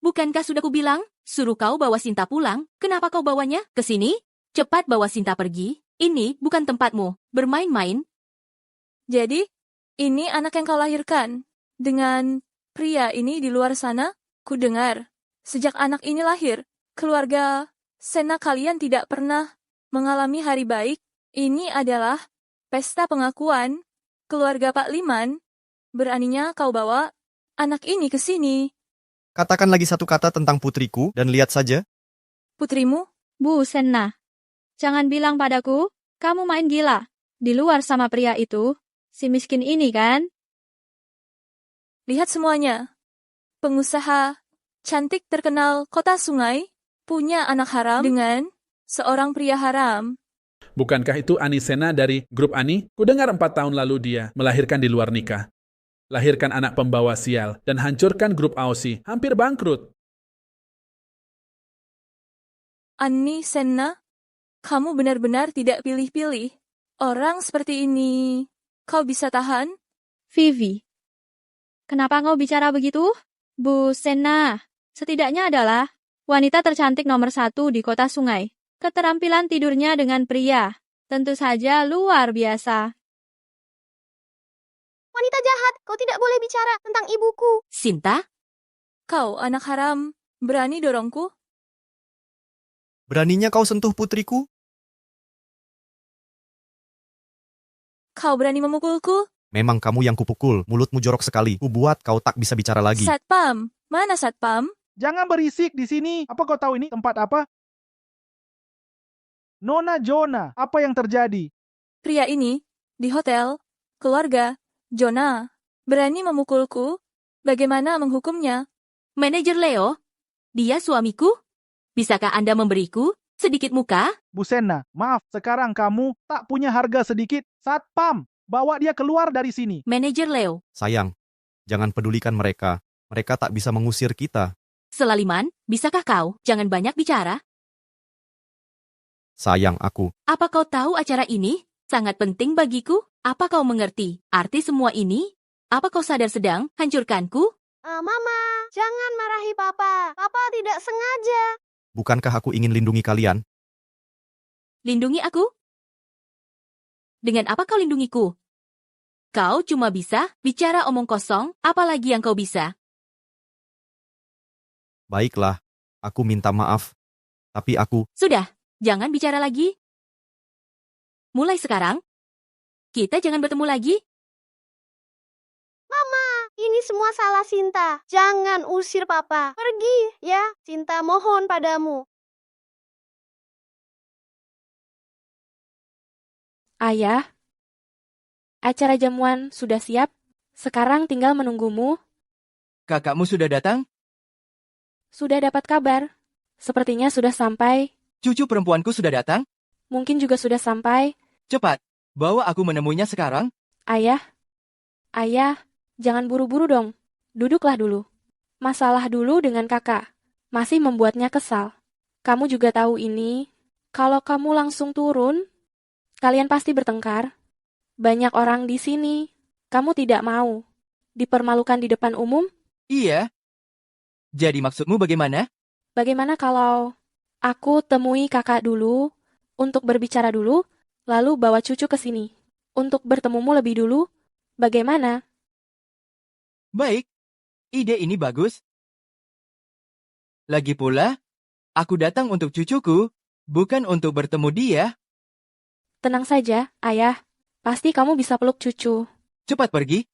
Bukankah sudah kubilang, suruh kau bawa Sinta pulang? Kenapa kau bawanya ke sini? Cepat bawa Sinta pergi. Ini bukan tempatmu bermain-main.
Jadi, ini anak yang kau lahirkan. Dengan pria ini di luar sana, ku dengar. Sejak anak ini lahir, keluarga Sena kalian tidak pernah mengalami hari baik. Ini adalah pesta pengakuan keluarga Pak Liman. Beraninya kau bawa anak ini ke sini.
Katakan lagi satu kata tentang putriku dan lihat saja.
Putrimu?
Bu Sena, jangan bilang padaku, kamu main gila. Di luar sama pria itu, si miskin ini kan?
Lihat semuanya. Pengusaha cantik terkenal kota sungai, punya anak haram dengan seorang pria haram.
Bukankah itu Anisena dari grup Ani? Kudengar 4 tahun lalu dia melahirkan di luar nikah. Lahirkan anak pembawa sial dan hancurkan grup Aussie, hampir bangkrut.
Anisena, kamu benar-benar tidak pilih-pilih. Orang seperti ini, kau bisa tahan?
Vivi, kenapa kau bicara begitu? Bu Sena, setidaknya adalah wanita tercantik nomor 1 di kota sungai. Keterampilan tidurnya dengan pria, tentu saja luar biasa.
Wanita jahat, kau tidak boleh bicara tentang ibuku.
Sinta?
Kau anak haram, berani dorongku?
Beraninya kau sentuh putriku?
Kau berani memukulku?
Memang kamu yang kupukul, mulutmu jorok sekali. Kubuat kau tak bisa bicara lagi.
Satpam, mana Satpam?
Jangan berisik di sini. Apa kau tahu ini tempat apa? Nona Jonah, apa yang terjadi?
Pria ini, di hotel, keluarga, Jonah, berani memukulku? Bagaimana menghukumnya?
Manajer Leo, dia suamiku? Bisakah Anda memberiku sedikit muka?
Bu Sena, maaf, sekarang kamu tak punya harga sedikit. Satpam, bawa dia keluar dari sini.
Manajer Leo.
Sayang, jangan pedulikan mereka. Mereka tak bisa mengusir kita.
Selaliman, bisakah kau jangan banyak bicara?
Sayang aku.
Apa kau tahu acara ini sangat penting bagiku? Apa kau mengerti arti semua ini? Apa kau sadar sedang hancurkanku?
Mama, jangan marahi Papa. Papa tidak sengaja.
Bukankah aku ingin lindungi kalian?
Lindungi aku? Dengan apa kau lindungiku? Kau cuma bisa bicara omong kosong, apalagi yang kau bisa?
Baiklah, aku minta maaf. Tapi aku...
Sudah, jangan bicara lagi. Mulai sekarang, kita jangan bertemu lagi.
Mama, ini semua salah Sinta. Jangan usir papa. Pergi, ya. Sinta mohon padamu.
Ayah, acara jamuan sudah siap. Sekarang tinggal menunggumu.
Kakakmu sudah datang?
Sudah dapat kabar. Sepertinya sudah sampai.
Cucu perempuanku sudah datang?
Mungkin juga sudah sampai.
Cepat, bawa aku menemuinya sekarang.
Ayah, jangan buru-buru dong. Duduklah dulu. Masalah dulu dengan kakak. Masih membuatnya kesal. Kamu juga tahu ini. Kalau kamu langsung turun, kalian pasti bertengkar. Banyak orang di sini. Kamu tidak mau dipermalukan di depan umum?
Iya. Jadi maksudmu bagaimana?
Bagaimana kalau aku temui kakak dulu untuk berbicara dulu, lalu bawa cucu ke sini untuk bertemumu lebih dulu? Bagaimana?
Baik. Ide ini bagus. Lagi pula, aku datang untuk cucuku, bukan untuk bertemu dia.
Tenang saja, Ayah. Pasti kamu bisa peluk cucu.
Cepat pergi.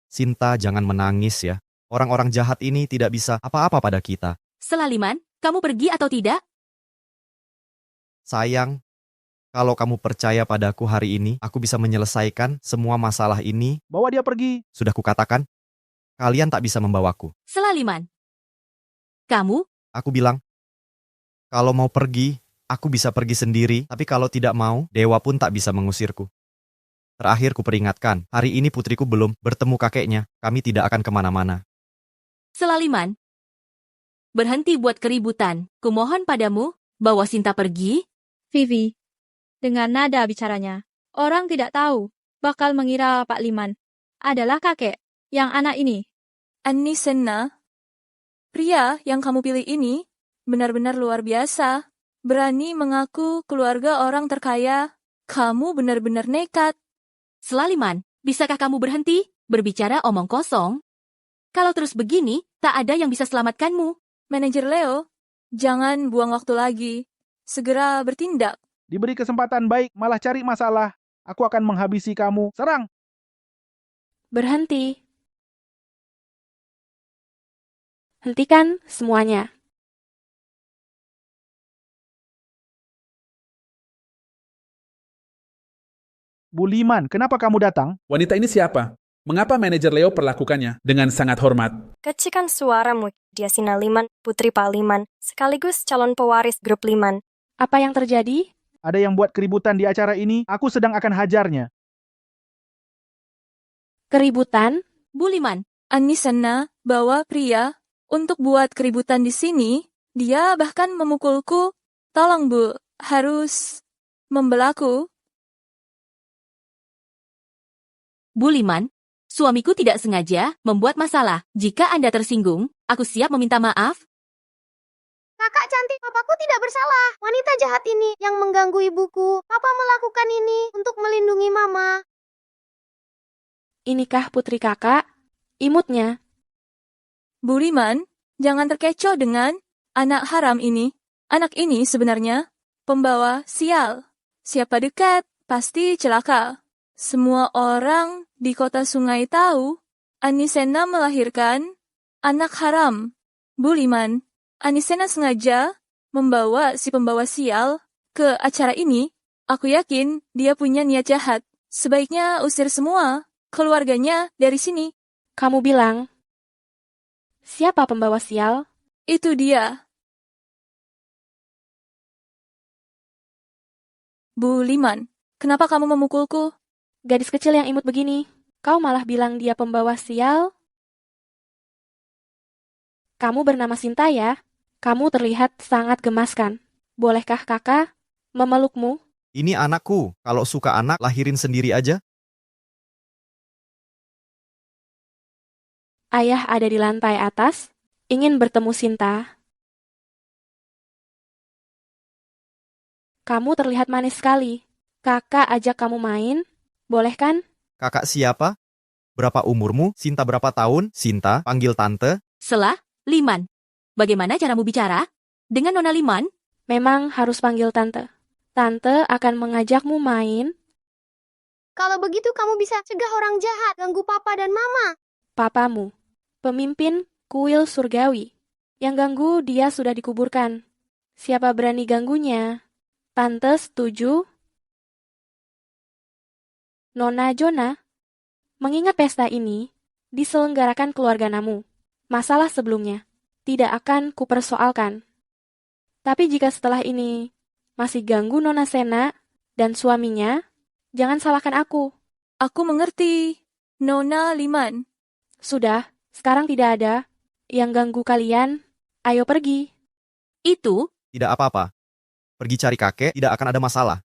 Sinta, jangan menangis ya. Orang-orang jahat ini tidak bisa apa-apa pada kita.
Selaliman, kamu pergi atau tidak?
Sayang, kalau kamu percaya padaku hari ini, aku bisa menyelesaikan semua masalah ini.
Bawa dia pergi.
Sudah kukatakan, kalian tak bisa membawaku.
Selaliman. Kamu?
Aku bilang, kalau mau pergi, aku bisa pergi sendiri. Tapi kalau tidak mau, dewa pun tak bisa mengusirku. Terakhir kuperingatkan, hari ini putriku belum bertemu kakeknya. Kami tidak akan kemana-mana.
Selaliman. Berhenti buat keributan. Kumohon padamu, bawa Sinta pergi.
Vivi, dengan nada bicaranya, orang tidak tahu, bakal mengira Pak Liman adalah kakek yang anak ini.
Anisena, pria yang kamu pilih ini benar-benar luar biasa. Berani mengaku keluarga orang terkaya. Kamu benar-benar nekat.
Selaliman, bisakah kamu berhenti berbicara omong kosong? Kalau terus begini, tak ada yang bisa selamatkanmu.
Manajer Leo, jangan buang waktu lagi. Segera bertindak.
Diberi kesempatan baik, malah cari masalah. Aku akan menghabisi kamu. Serang!
Berhenti. Hentikan semuanya.
Bu Liman, kenapa kamu datang?
Wanita ini siapa? Mengapa manajer Leo perlakukannya dengan sangat hormat?
Kecikan suaramu, dia Sina Liman, putri Pak Liman, sekaligus calon pewaris grup Liman.
Apa yang terjadi?
Ada yang buat keributan di acara ini, aku sedang akan hajarnya.
Keributan?
Bu Liman.
Anisena bawa pria untuk buat keributan di sini. Dia bahkan memukulku. Tolong Bu, harus membelaku.
Bu Liman, suamiku tidak sengaja membuat masalah. Jika Anda tersinggung, aku siap meminta maaf.
Kakak cantik, papaku tidak bersalah. Wanita jahat ini yang mengganggu ibuku. Papa melakukan ini untuk melindungi mama.
Inikah putri kakak? Imutnya.
Bu Liman, jangan terkecoh dengan anak haram ini. Anak ini sebenarnya pembawa sial. Siapa dekat, pasti celaka. Semua orang di kota Sungai tahu Anisena melahirkan anak haram. Bu Liman, Anisena sengaja membawa si pembawa sial ke acara ini. Aku yakin dia punya niat jahat. Sebaiknya usir semua keluarganya dari sini.
Kamu bilang, siapa pembawa sial?
Itu dia. Bu Liman, kenapa kamu memukulku?
Gadis kecil yang imut begini, kau malah bilang dia pembawa sial? Kamu bernama Sinta ya? Kamu terlihat sangat gemaskan. Bolehkah kakak memelukmu?
Ini anakku, kalau suka anak, lahirin sendiri aja.
Ayah ada di lantai atas, ingin bertemu Sinta. Kamu terlihat manis sekali. Kakak ajak kamu main, boleh kan?
Kakak siapa? Berapa umurmu? Sinta berapa tahun? Sinta, panggil tante.
Selah, Liman. Bagaimana caramu bicara? Dengan Nona Liman?
Memang harus panggil tante. Tante akan mengajakmu main.
Kalau begitu kamu bisa cegah orang jahat ganggu papa dan mama.
Papamu, pemimpin kuil surgawi. Yang ganggu dia sudah dikuburkan. Siapa berani ganggunya? Tante setuju? Nona Jonah, mengingat pesta ini diselenggarakan keluarga Namu, masalah sebelumnya tidak akan kupersoalkan. Tapi jika setelah ini masih ganggu Nona Sena dan suaminya, jangan salahkan aku.
Aku mengerti, Nona Liman.
Sudah, sekarang tidak ada yang ganggu kalian. Ayo pergi.
Itu
Tidak apa-apa. Pergi cari kakek, tidak akan ada masalah.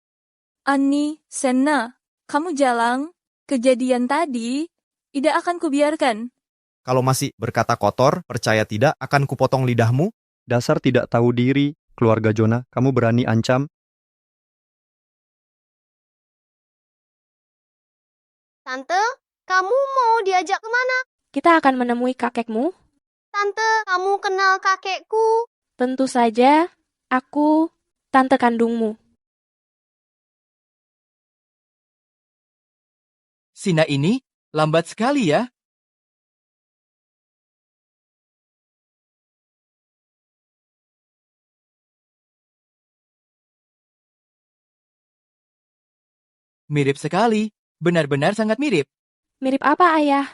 Ani, Sena, kamu jalang. Kejadian tadi tidak akan kubiarkan.
Kalau masih berkata kotor, percaya tidak, akan kupotong lidahmu.
Dasar tidak tahu diri, keluarga Jonah, kamu berani ancam?
Tante, kamu mau diajak kemana?
Kita akan menemui kakekmu.
Tante, kamu kenal kakekku.
Tentu saja, aku tante kandungmu.
Sina ini lambat sekali ya. Mirip sekali, benar-benar sangat mirip.
Mirip apa, Ayah?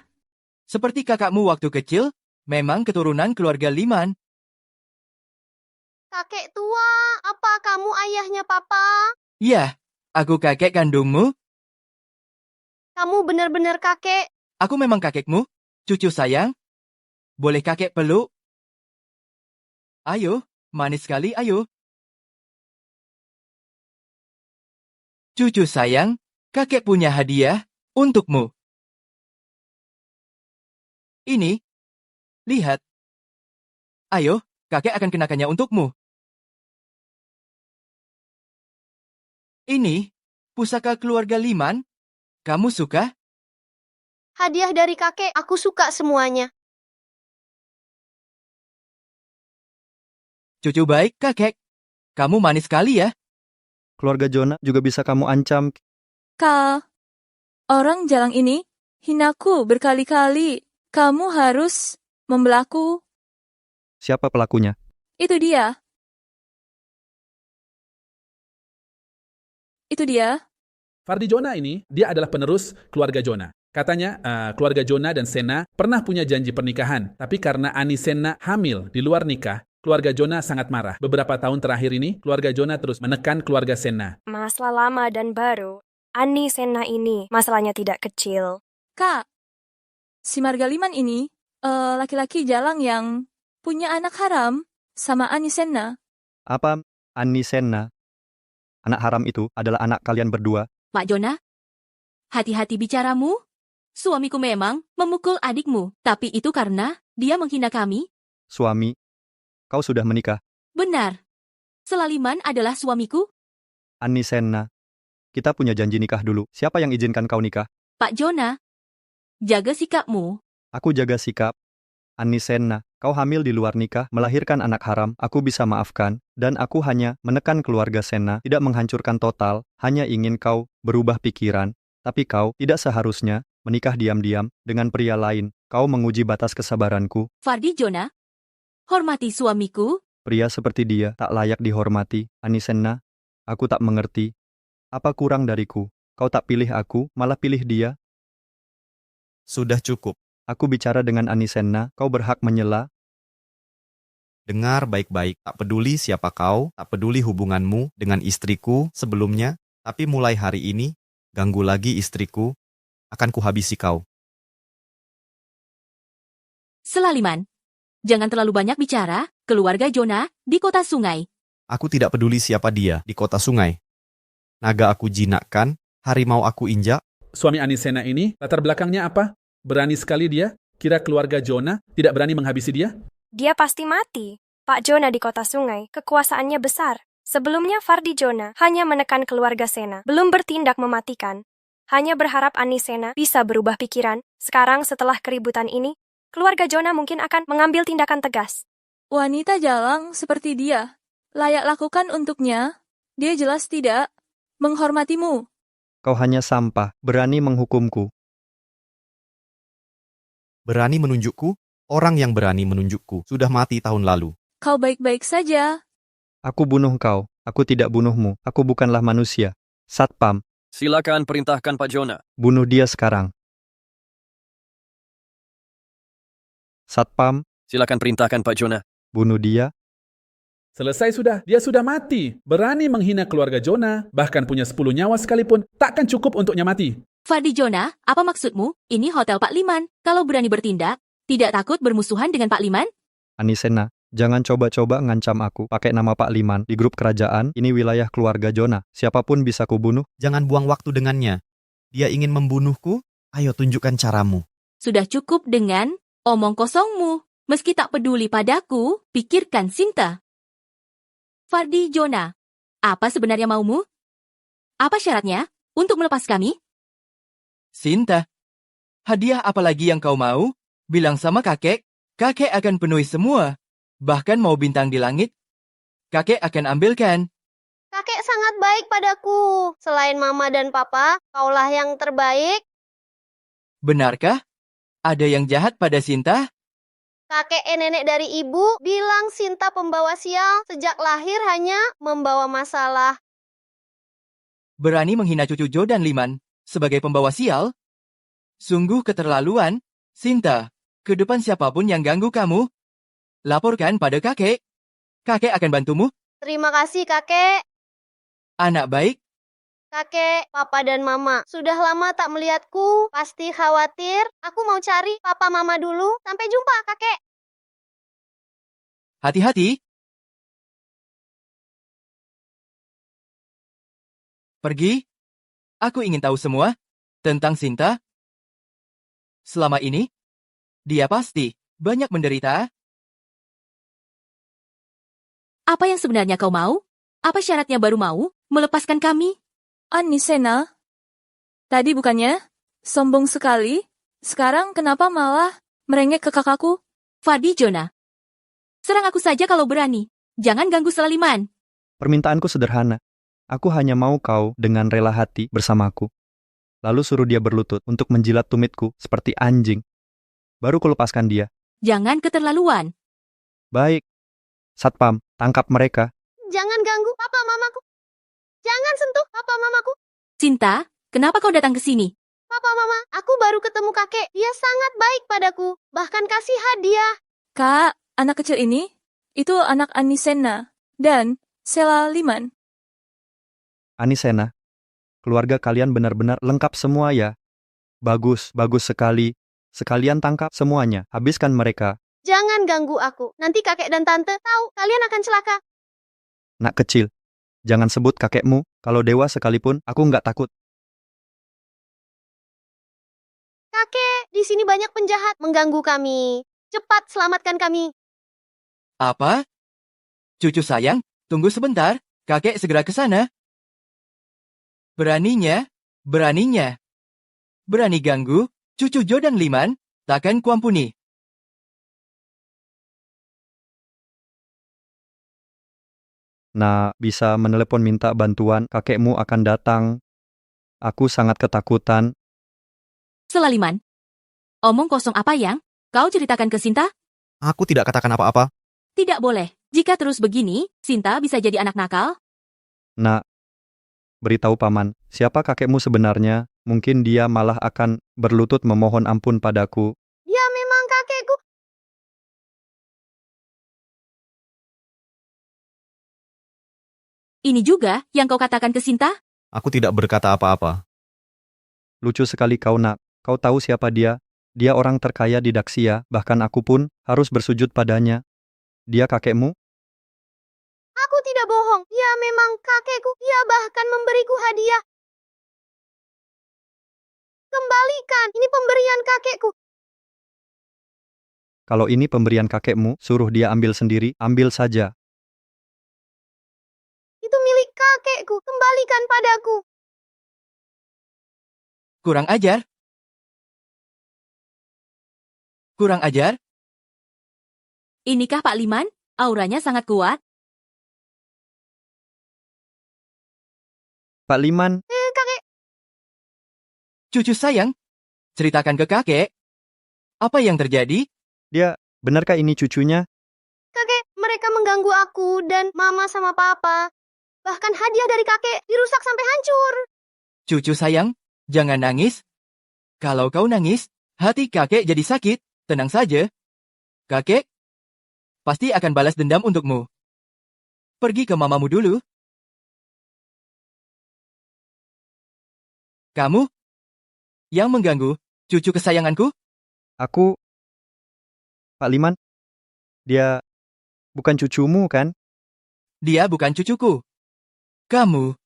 Seperti kakakmu waktu kecil, memang keturunan keluarga Liman.
Kakek tua, apa kamu ayahnya papa?
Ya, aku kakek kandungmu.
Kamu benar-benar kakek.
Aku memang kakekmu, cucu sayang. Boleh kakek peluk? Ayo, manis sekali, ayo. Cucu sayang, kakek punya hadiah untukmu. Ini, lihat. Ayo, kakek akan kenakannya untukmu. Ini, pusaka keluarga Liman. Kamu suka?
Hadiah dari kakek, aku suka semuanya.
Cucu baik, kakek. Kamu manis sekali ya.
Keluarga Jonah juga bisa kamu ancam.
Kak, orang jalang ini hinaku berkali-kali. Kamu harus membelaku.
Siapa pelakunya?
Itu dia. Itu dia.
Fardi Jonah ini, dia adalah penerus keluarga Jonah. Katanya, keluarga Jonah dan Sena pernah punya janji pernikahan. Tapi karena Ani Sena hamil di luar nikah, keluarga Jonah sangat marah. Beberapa tahun terakhir ini, keluarga Jonah terus menekan keluarga Sena.
Masalah lama dan baru. Ani Sena ini masalahnya tidak kecil.
Kak, si Marga Liman ini laki-laki jalang yang punya anak haram sama Ani Sena.
Apa, Ani Sena? Anak haram itu adalah anak kalian berdua.
Pak Jonah, hati-hati bicaramu. Suamiku memang memukul adikmu, tapi itu karena dia menghina kami.
Suami, kau sudah menikah.
Benar. Selaliman adalah suamiku.
Ani Sena, kita punya janji nikah dulu. Siapa yang izinkan kau nikah?
Pak Jonah, jaga sikapmu.
Aku jaga sikap. Ani Sena, kau hamil di luar nikah, melahirkan anak haram, aku bisa maafkan, dan aku hanya menekan keluarga Sena, tidak menghancurkan total, hanya ingin kau berubah pikiran. Tapi kau tidak seharusnya menikah diam-diam dengan pria lain. Kau menguji batas kesabaranku.
Fardi Jonah, hormati suamiku.
Pria seperti dia tak layak dihormati. Ani Sena, aku tak mengerti. Apa kurang dariku? Kau tak pilih aku, malah pilih dia.
Sudah cukup.
Aku bicara dengan Ani Sena, kau berhak menyela.
Dengar baik-baik, tak peduli siapa kau, tak peduli hubunganmu dengan istriku sebelumnya, tapi mulai hari ini, ganggu lagi istriku, akan kuhabisi kau.
Selaliman, jangan terlalu banyak bicara. Keluarga Jonah di kota sungai.
Aku tidak peduli siapa dia di kota sungai. Naga aku jinakkan, harimau aku injak.
Suami Ani Sena ini, latar belakangnya apa? Berani sekali dia? Kira keluarga Jonah tidak berani menghabisi dia?
Dia pasti mati. Pak Jonah di kota sungai, kekuasaannya besar. Sebelumnya Fardi Jona hanya menekan keluarga Sena, belum bertindak mematikan. Hanya berharap Ani Sena bisa berubah pikiran. Sekarang setelah keributan ini, keluarga Jona mungkin akan mengambil tindakan tegas.
Wanita jalang seperti dia, layak lakukan untuknya. Dia jelas tidak menghormatimu.
Kau hanya sampah, berani menghukumku.
Berani menunjukku? Orang yang berani menunjukku sudah mati tahun lalu.
Kau baik-baik saja.
Aku bunuh kau, aku tidak bunuhmu, aku bukanlah manusia. Satpam,
Silakan perintahkan Pak Jona.
bunuh dia sekarang. Satpam,
Silakan perintahkan Pak Jona.
bunuh dia.
Selesai sudah, dia sudah mati. Berani menghina keluarga Jona, bahkan punya 10 nyawa sekalipun, takkan cukup untuknya mati.
Fardi Jona, apa maksudmu? Ini Hotel Pak Liman. Kalau berani bertindak, tidak takut bermusuhan dengan Pak Liman?
Ani Sena, jangan coba-coba ngancam aku pakai nama Pak Liman di grup kerajaan. Ini wilayah keluarga Jona. Siapapun bisa kubunuh.
Jangan buang waktu dengannya. Dia ingin membunuhku? Ayo tunjukkan caramu.
Sudah cukup dengan omong kosongmu. Meski tak peduli padaku, pikirkan Sinta. Fardi Jona, apa sebenarnya maumu? Apa syaratnya untuk melepas kami?
Sinta, hadiah apa lagi yang kau mau? Bilang sama kakek, kakek akan penuhi semua. Bahkan mau bintang di langit, kakek akan ambilkan.
Kakek sangat baik padaku. Selain mama dan papa, kaulah yang terbaik.
Benarkah? Ada yang jahat pada Sinta?
Kakek nenek dari ibu bilang Sinta pembawa sial, sejak lahir hanya membawa masalah.
Berani menghina cucu Jo dan Liman sebagai pembawa sial? Sungguh keterlaluan. Sinta, ke depan siapapun yang ganggu kamu, laporkan pada kakek. Kakek akan bantumu.
Terima kasih kakek.
Anak baik.
Kakek, papa dan mama sudah lama tak melihatku. Pasti khawatir. Aku mau cari papa mama dulu. Sampai jumpa kakek.
Hati-hati. Pergi. Aku ingin tahu semua tentang Sinta. Selama ini, dia pasti banyak menderita.
Apa yang sebenarnya kau mau? Apa syaratnya baru mau melepaskan kami?
Ani Sena, tadi bukannya sombong sekali, sekarang kenapa malah merengek ke kakakku?
Fardi Jona, serang aku saja kalau berani. Jangan ganggu Selaliman.
Permintaanku sederhana. Aku hanya mau kau dengan rela hati bersamaku. Lalu suruh dia berlutut untuk menjilat tumitku seperti anjing. Baru kulepaskan dia.
Jangan keterlaluan.
Baik. Satpam, tangkap mereka.
Jangan ganggu papa mamaku. Jangan sentuh papa mamaku.
Sinta, kenapa kau datang ke sini?
Papa mama, aku baru ketemu kakek. Dia sangat baik padaku. Bahkan kasih hadiah.
Kak, anak kecil ini, itu anak Ani Sena dan Selaliman.
Ani Sena, keluarga kalian benar-benar lengkap semua ya. Bagus, bagus sekali. Sekalian tangkap semuanya, habiskan mereka.
Jangan ganggu aku. Nanti kakek dan tante tahu kalian akan celaka.
Nak kecil, jangan sebut kakekmu. Kalau dewa sekalipun, aku nggak takut.
Kakek, di sini banyak penjahat mengganggu kami. Cepat selamatkan kami.
Apa? Cucu sayang, tunggu sebentar. Kakek segera ke sana. Beraninya, berani ganggu cucu Jo dan Liman, takkan kuampuni.
Nah, bisa menelepon minta bantuan, kakekmu akan datang. Aku sangat ketakutan.
Selaliman, omong kosong apa yang kau ceritakan ke Sinta?
Aku tidak katakan apa-apa.
Tidak boleh. Jika terus begini, Sinta bisa jadi anak nakal.
Nak, beritahu paman, siapa kakekmu sebenarnya? Mungkin dia malah akan berlutut memohon ampun padaku.
Dia memang kakekku.
Ini juga yang kau katakan ke Sinta?
Aku tidak berkata apa-apa.
Lucu sekali kau nak. Kau tahu siapa dia? Dia orang terkaya di Daksia, bahkan aku pun harus bersujud padanya. Dia kakekmu?
Aku tidak bohong. Dia memang kakekku. Dia bahkan memberiku hadiah. Kembalikan. Ini pemberian kakekku.
Kalau ini pemberian kakekmu, suruh dia ambil sendiri, ambil saja.
kembalikan padaku.
Kurang ajar. Kurang ajar.
Inikah Pak Liman? Auranya sangat kuat.
Pak Liman,
Kakek,
Cucu sayang, ceritakan ke kakek. Apa yang terjadi?
benarkah ini cucunya?
kakek, mereka mengganggu aku dan mama sama papa. Bahkan hadiah dari kakek dirusak sampai hancur.
Cucu sayang, jangan nangis. Kalau kau nangis, hati kakek jadi sakit. Tenang saja. Kakek pasti akan balas dendam untukmu. Pergi ke mamamu dulu. Kamu yang mengganggu cucu kesayanganku?
Aku... Pak Liman, dia bukan cucumu kan?
Dia bukan cucuku. Kamu.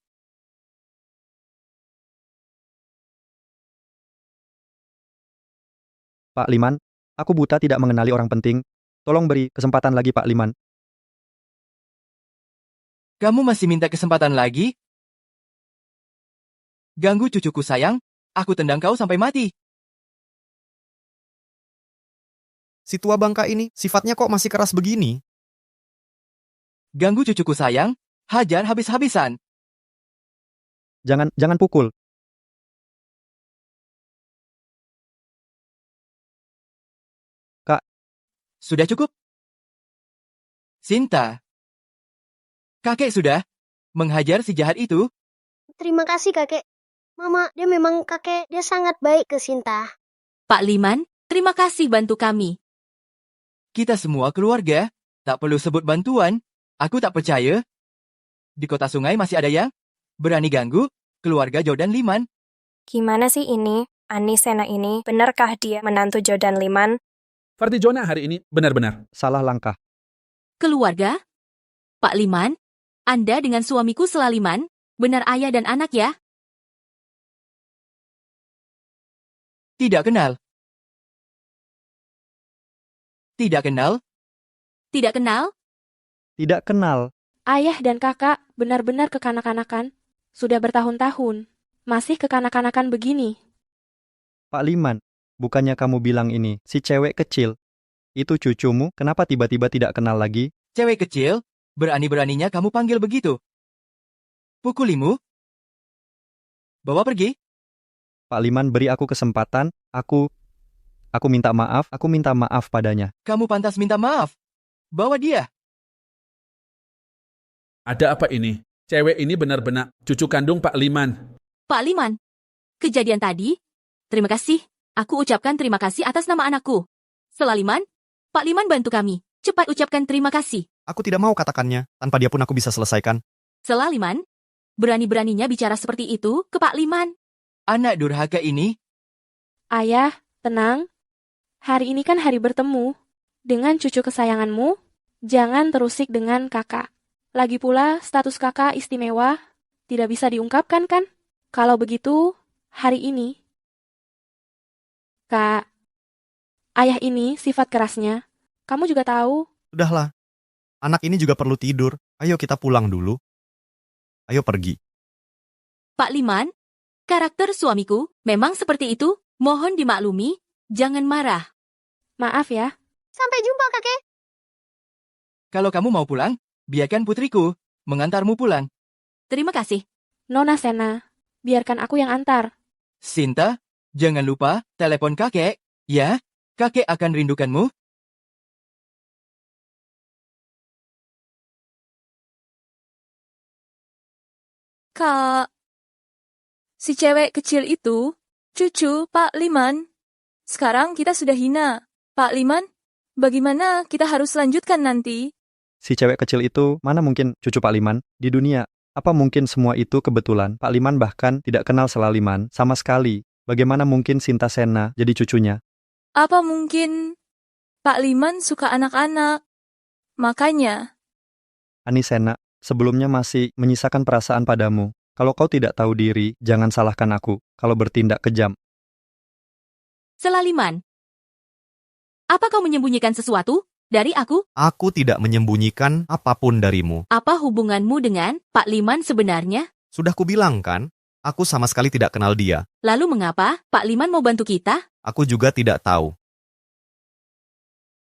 Pak Liman, aku buta tidak mengenali orang penting. Tolong beri kesempatan lagi Pak Liman.
Kamu masih minta kesempatan lagi? Ganggu cucuku sayang, aku tendang kau sampai mati.
Si tua bangka ini, sifatnya kok masih keras begini?
Ganggu cucuku sayang, hajar habis-habisan.
Jangan pukul. Kak.
Sudah cukup? Sinta. Kakek sudah menghajar si jahat itu.
Terima kasih kakek. Mama, dia memang kakek, dia sangat baik ke Sinta.
Pak Liman, terima kasih bantu kami.
Kita semua keluarga, tak perlu sebut bantuan. Aku tak percaya. Di kota sungai masih ada yang berani ganggu keluarga Jordan Liman.
Gimana sih ini? Ani Sena ini, benarkah dia menantu Jordan Liman?
Fardi Jonah hari ini benar-benar
salah langkah.
Keluarga? Pak Liman, Anda dengan suamiku Selaliman, benar ayah dan anak ya?
Tidak kenal. Tidak kenal?
Tidak kenal?
Tidak kenal.
Ayah dan kakak benar-benar kekanak-kanakan. Sudah bertahun-tahun. Masih kekanak-kanakan begini.
Pak Liman, bukannya kamu bilang ini, si cewek kecil. Itu cucumu, kenapa tiba-tiba tidak kenal lagi?
Cewek kecil? Berani-beraninya kamu panggil begitu. Pukulimu? Bawa pergi?
Pak Liman, beri aku kesempatan, aku minta maaf padanya.
Kamu pantas minta maaf. Bawa dia.
ada apa ini? Cewek ini benar-benar cucu kandung Pak Liman.
Pak Liman, kejadian tadi, terima kasih. Aku ucapkan terima kasih atas nama anakku. Selaliman, Pak Liman bantu kami. Cepat ucapkan terima kasih.
Aku tidak mau katakannya, tanpa dia pun aku bisa selesaikan.
Selaliman, berani-beraninya bicara seperti itu ke Pak Liman.
Anak durhaka ini.
Ayah, tenang. Hari ini kan hari bertemu. Dengan cucu kesayanganmu, jangan terusik dengan kakak. Lagi pula, status kakak istimewa, tidak bisa diungkapkan kan? Kalau begitu, hari ini. Kak, ayah ini sifat kerasnya. Kamu juga tahu.
Sudahlah, anak ini juga perlu tidur. Ayo kita pulang dulu. Ayo pergi.
Pak Liman, karakter suamiku memang seperti itu. Mohon dimaklumi, jangan marah.
Maaf ya.
Sampai jumpa, kakek.
Kalau kamu mau pulang, biarkan putriku mengantarmu pulang.
Terima kasih.
Nona Sena, biarkan aku yang antar.
Sinta, jangan lupa telepon kakek, ya? Kakek akan rindukanmu.
Kak, si cewek kecil itu, cucu Pak Liman. Sekarang kita sudah hina. Pak Liman, bagaimana kita harus lanjutkan nanti?
Si cewek kecil itu, mana mungkin cucu Pak Liman? Di dunia, apa mungkin semua itu kebetulan? Pak Liman bahkan tidak kenal Selaliman sama sekali. Bagaimana mungkin Sinta Sena jadi cucunya?
Apa mungkin Pak Liman suka anak-anak? Makanya.
Ani Sena, sebelumnya masih menyisakan perasaan padamu. Kalau kau tidak tahu diri, jangan salahkan aku kalau bertindak kejam.
Selaliman, apa kau menyembunyikan sesuatu dari aku?
Aku tidak menyembunyikan apapun darimu.
Apa hubunganmu dengan Pak Liman sebenarnya?
Sudah kubilang kan, aku sama sekali tidak kenal dia.
Lalu mengapa Pak Liman mau bantu kita?
Aku juga tidak tahu.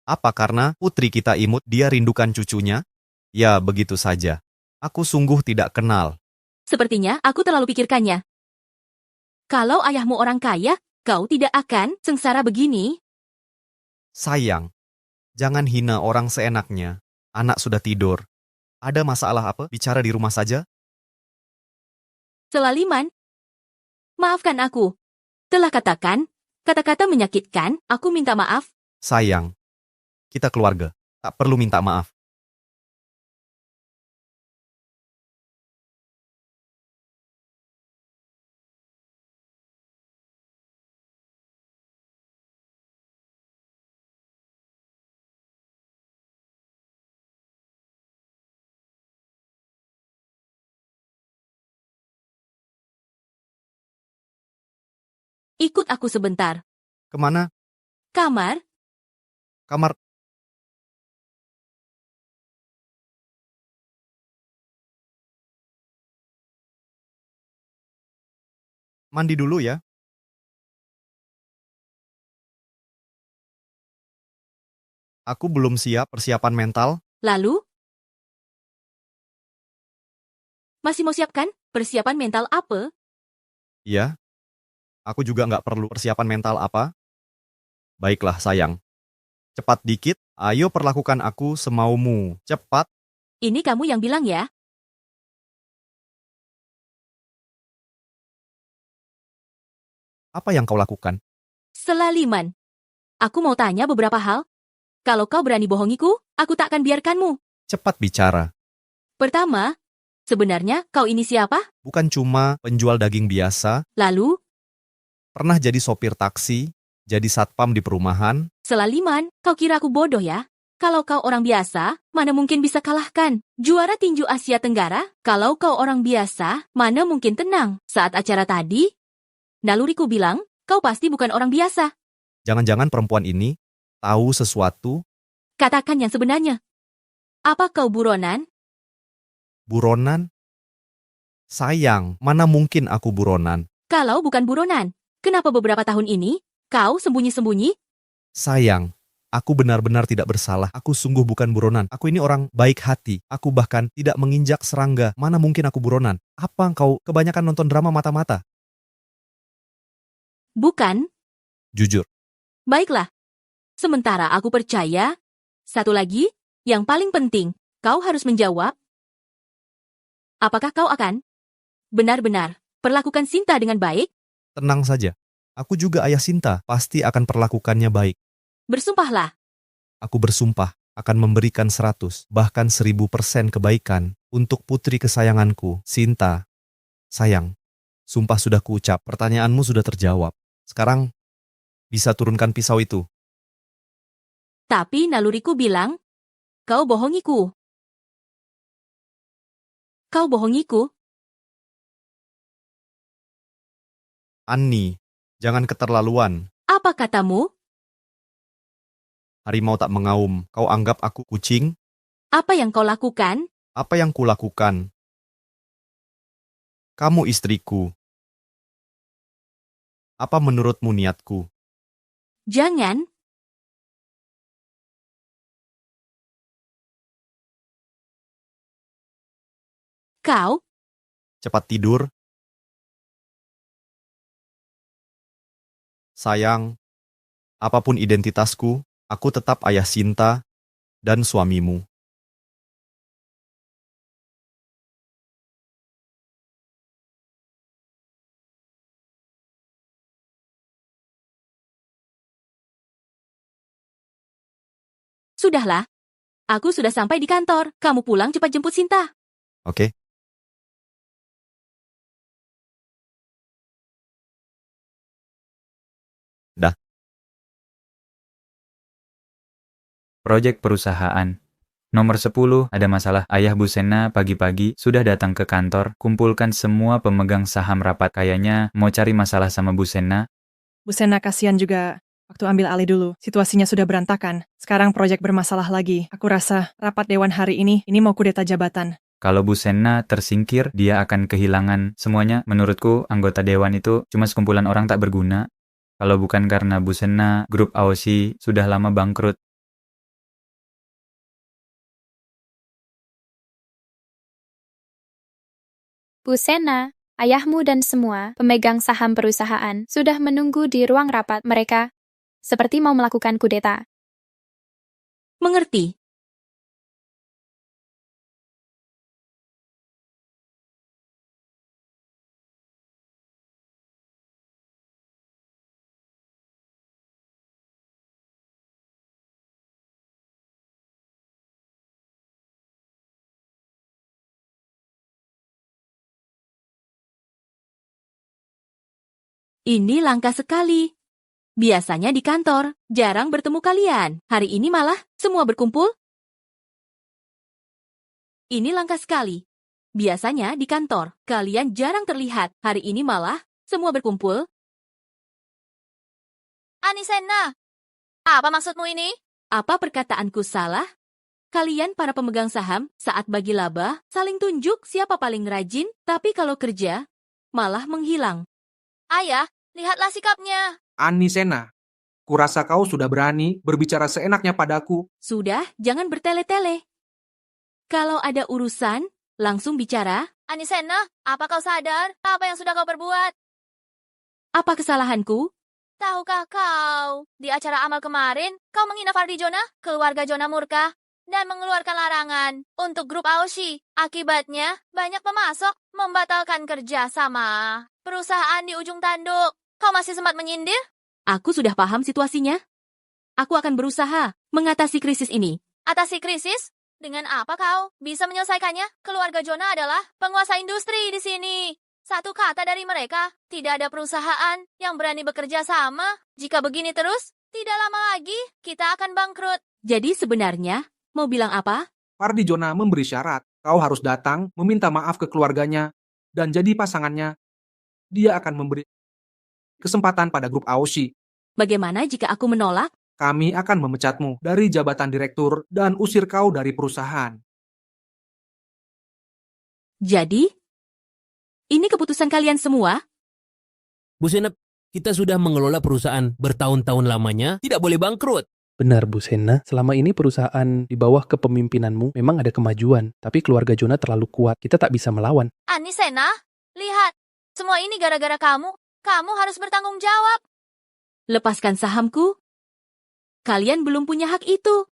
Apa karena putri kita imut dia rindukan cucunya? Ya, begitu saja. Aku sungguh tidak kenal.
Sepertinya aku terlalu pikirkannya. Kalau ayahmu orang kaya, kau tidak akan sengsara begini.
Sayang, jangan hina orang seenaknya. Anak sudah tidur. Ada masalah apa? Bicara di rumah saja.
Selaliman, maafkan aku. Telah katakan, kata-kata menyakitkan, aku minta maaf.
Sayang, kita keluarga. Tak perlu minta maaf.
Ikut aku sebentar.
Kemana?
Kamar,
Kamar. Mandi dulu ya. Aku belum siap persiapan mental.
lalu? Masih mau siapkan persiapan mental apa?
Ya, aku juga nggak perlu persiapan mental apa. Baiklah sayang. Cepat dikit, ayo perlakukan aku semaumu. Cepat.
Ini kamu yang bilang ya?
Apa yang kau lakukan?
Selaliman. Aku mau tanya beberapa hal. Kalau kau berani bohongiku, aku tak akan biarkanmu.
Cepat bicara.
Pertama, sebenarnya kau ini siapa?
Bukan cuma penjual daging biasa,
Lalu,
pernah jadi sopir taksi, jadi satpam di perumahan.
Selaliman, kau kira aku bodoh ya? Kalau kau orang biasa, mana mungkin bisa kalahkan? Juara tinju Asia Tenggara, kalau kau orang biasa, mana mungkin tenang? Saat acara tadi, naluriku bilang, kau pasti bukan orang biasa.
Jangan-jangan perempuan ini tahu sesuatu.
Katakan yang sebenarnya. Apa kau buronan?
Buronan? Sayang, mana mungkin aku buronan?
Kalau bukan buronan, kenapa beberapa tahun ini kau sembunyi-sembunyi?
Sayang, aku benar-benar tidak bersalah. Aku sungguh bukan buronan. Aku ini orang baik hati. Aku bahkan tidak menginjak serangga. Mana mungkin aku buronan? Apa kau kebanyakan nonton drama mata-mata?
Bukan.
Jujur.
Baiklah. Sementara aku percaya, satu lagi, yang paling penting, kau harus menjawab. Apakah kau akan benar-benar perlakukan Sinta dengan baik?
Tenang saja. Aku juga ayah Sinta. Pasti akan perlakukannya baik.
Bersumpahlah.
Aku bersumpah akan memberikan 100, bahkan 1000% kebaikan untuk putri kesayanganku, Sinta. Sayang, sumpah sudah kuucap, pertanyaanmu sudah terjawab. Sekarang, bisa turunkan pisau itu.
Tapi naluriku bilang, kau bohongiku. Kau bohongiku.
Annie, jangan keterlaluan.
Apa katamu?
Harimau tak mengaum. Kau anggap aku kucing?
Apa yang kau lakukan?
Apa yang kulakukan? Kamu istriku. Apa menurutmu niatku?
Jangan. Kau?
Cepat tidur. Sayang, apapun identitasku, aku tetap ayah Sinta dan suamimu.
Sudahlah. Aku sudah sampai di kantor. Kamu pulang cepat jemput Sinta.
Oke? Dah.
Proyek perusahaan. Nomor 10, ada masalah. Ayah Bu Sena pagi-pagi sudah datang ke kantor, kumpulkan semua pemegang saham rapat. Kayaknya mau cari masalah sama Bu Sena.
Bu Sena kasihan juga. Waktu ambil alih dulu, situasinya sudah berantakan. Sekarang proyek bermasalah lagi. Aku rasa rapat dewan hari ini mau kudeta jabatan.
Kalau Bu Senna tersingkir, dia akan kehilangan semuanya. Menurutku, anggota dewan itu cuma sekumpulan orang tak berguna. Kalau bukan karena Bu Senna, grup AOC sudah lama bangkrut.
Bu Senna, ayahmu dan semua pemegang saham perusahaan sudah menunggu di ruang rapat mereka, seperti mau melakukan kudeta.
Mengerti. Ini langka sekali. Biasanya di kantor, jarang bertemu kalian. Hari ini malah semua berkumpul. Ini langka sekali. Biasanya di kantor, kalian jarang terlihat. Hari ini malah semua berkumpul.
Anisena, apa maksudmu ini?
Apa perkataanku salah? Kalian para pemegang saham saat bagi laba saling tunjuk siapa paling rajin, tapi kalau kerja malah menghilang.
Ayah, lihatlah sikapnya.
Anisena, kurasa kau sudah berani berbicara seenaknya padaku.
Sudah, jangan bertele-tele. Kalau ada urusan, langsung bicara.
Anisena, apa kau sadar apa yang sudah kau perbuat?
Apa kesalahanku?
Tahukah kau, di acara amal kemarin, kau menghina Fardi Jona, keluarga Jona murka, dan mengeluarkan larangan untuk grup AOC. Akibatnya, banyak pemasok membatalkan kerja sama perusahaan di ujung tanduk. Kau masih sempat menyindir?
Aku sudah paham situasinya. Aku akan berusaha mengatasi krisis ini.
Atasi krisis? Dengan apa kau bisa menyelesaikannya? Keluarga Jona adalah penguasa industri di sini. Satu kata dari mereka, tidak ada perusahaan yang berani bekerja sama. Jika begini terus, tidak lama lagi kita akan bangkrut.
Jadi sebenarnya, mau bilang apa?
Fardi Jona memberi syarat, kau harus datang meminta maaf ke keluarganya, dan jadi pasangannya. Dia akan memberi kesempatan pada grup AOC.
Bagaimana jika aku menolak?
Kami akan memecatmu dari jabatan direktur dan usir kau dari perusahaan.
Jadi, ini keputusan kalian semua?
Bu Senna, kita sudah mengelola perusahaan bertahun-tahun lamanya, tidak boleh bangkrut.
Benar, Bu Senna. Selama ini perusahaan di bawah kepemimpinanmu memang ada kemajuan, tapi keluarga Jona terlalu kuat. Kita tak bisa melawan.
Anisena, lihat. Semua ini gara-gara kamu. Kamu harus bertanggung jawab.
Lepaskan sahamku. Kalian belum punya hak itu.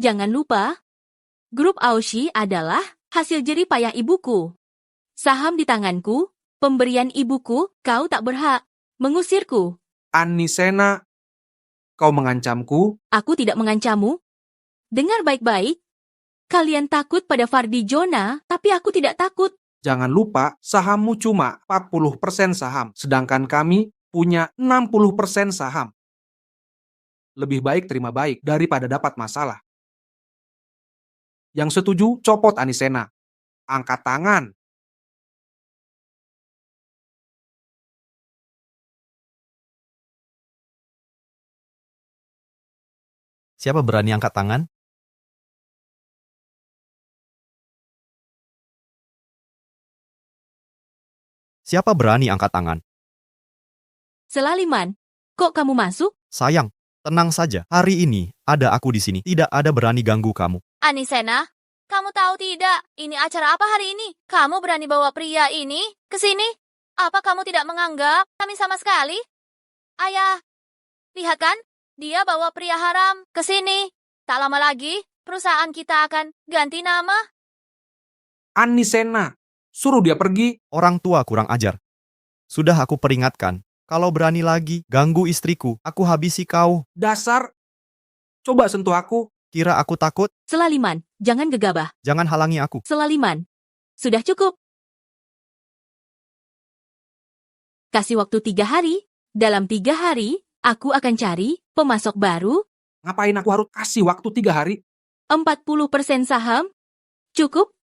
Jangan lupa, grup AOC adalah hasil jerih payah ibuku. Saham di tanganku, pemberian ibuku, kau tak berhak mengusirku.
Anisena, kau mengancamku?
Aku tidak mengancammu. Dengar baik-baik. Kalian takut pada Fardi Jona, tapi aku tidak takut.
Jangan lupa, sahammu cuma 40% saham, sedangkan kami punya 60% saham. Lebih baik terima baik daripada dapat masalah. Yang setuju, copot Anisena. Angkat tangan.
Siapa berani angkat tangan? Siapa berani angkat tangan?
Selaliman, kok kamu masuk?
Sayang, tenang saja. Hari ini ada aku di sini. Tidak ada berani ganggu kamu.
Anisena, kamu tahu tidak, ini acara apa hari ini? Kamu berani bawa pria ini ke sini? Apa kamu tidak menganggap kami sama sekali? Ayah, lihat kan, dia bawa pria haram ke sini. Tak lama lagi, perusahaan kita akan ganti nama.
Anisena, suruh dia pergi.
Orang tua kurang ajar. Sudah aku peringatkan. Kalau berani lagi ganggu istriku, aku habisi kau.
Dasar. Coba sentuh aku.
Kira aku takut?
Selaliman, jangan gegabah.
Jangan halangi aku.
Selaliman, sudah cukup. Kasih waktu 3 hari. Dalam 3 hari, aku akan cari pemasok baru.
Ngapain aku harus kasih waktu 3 hari?
40% saham? Cukup?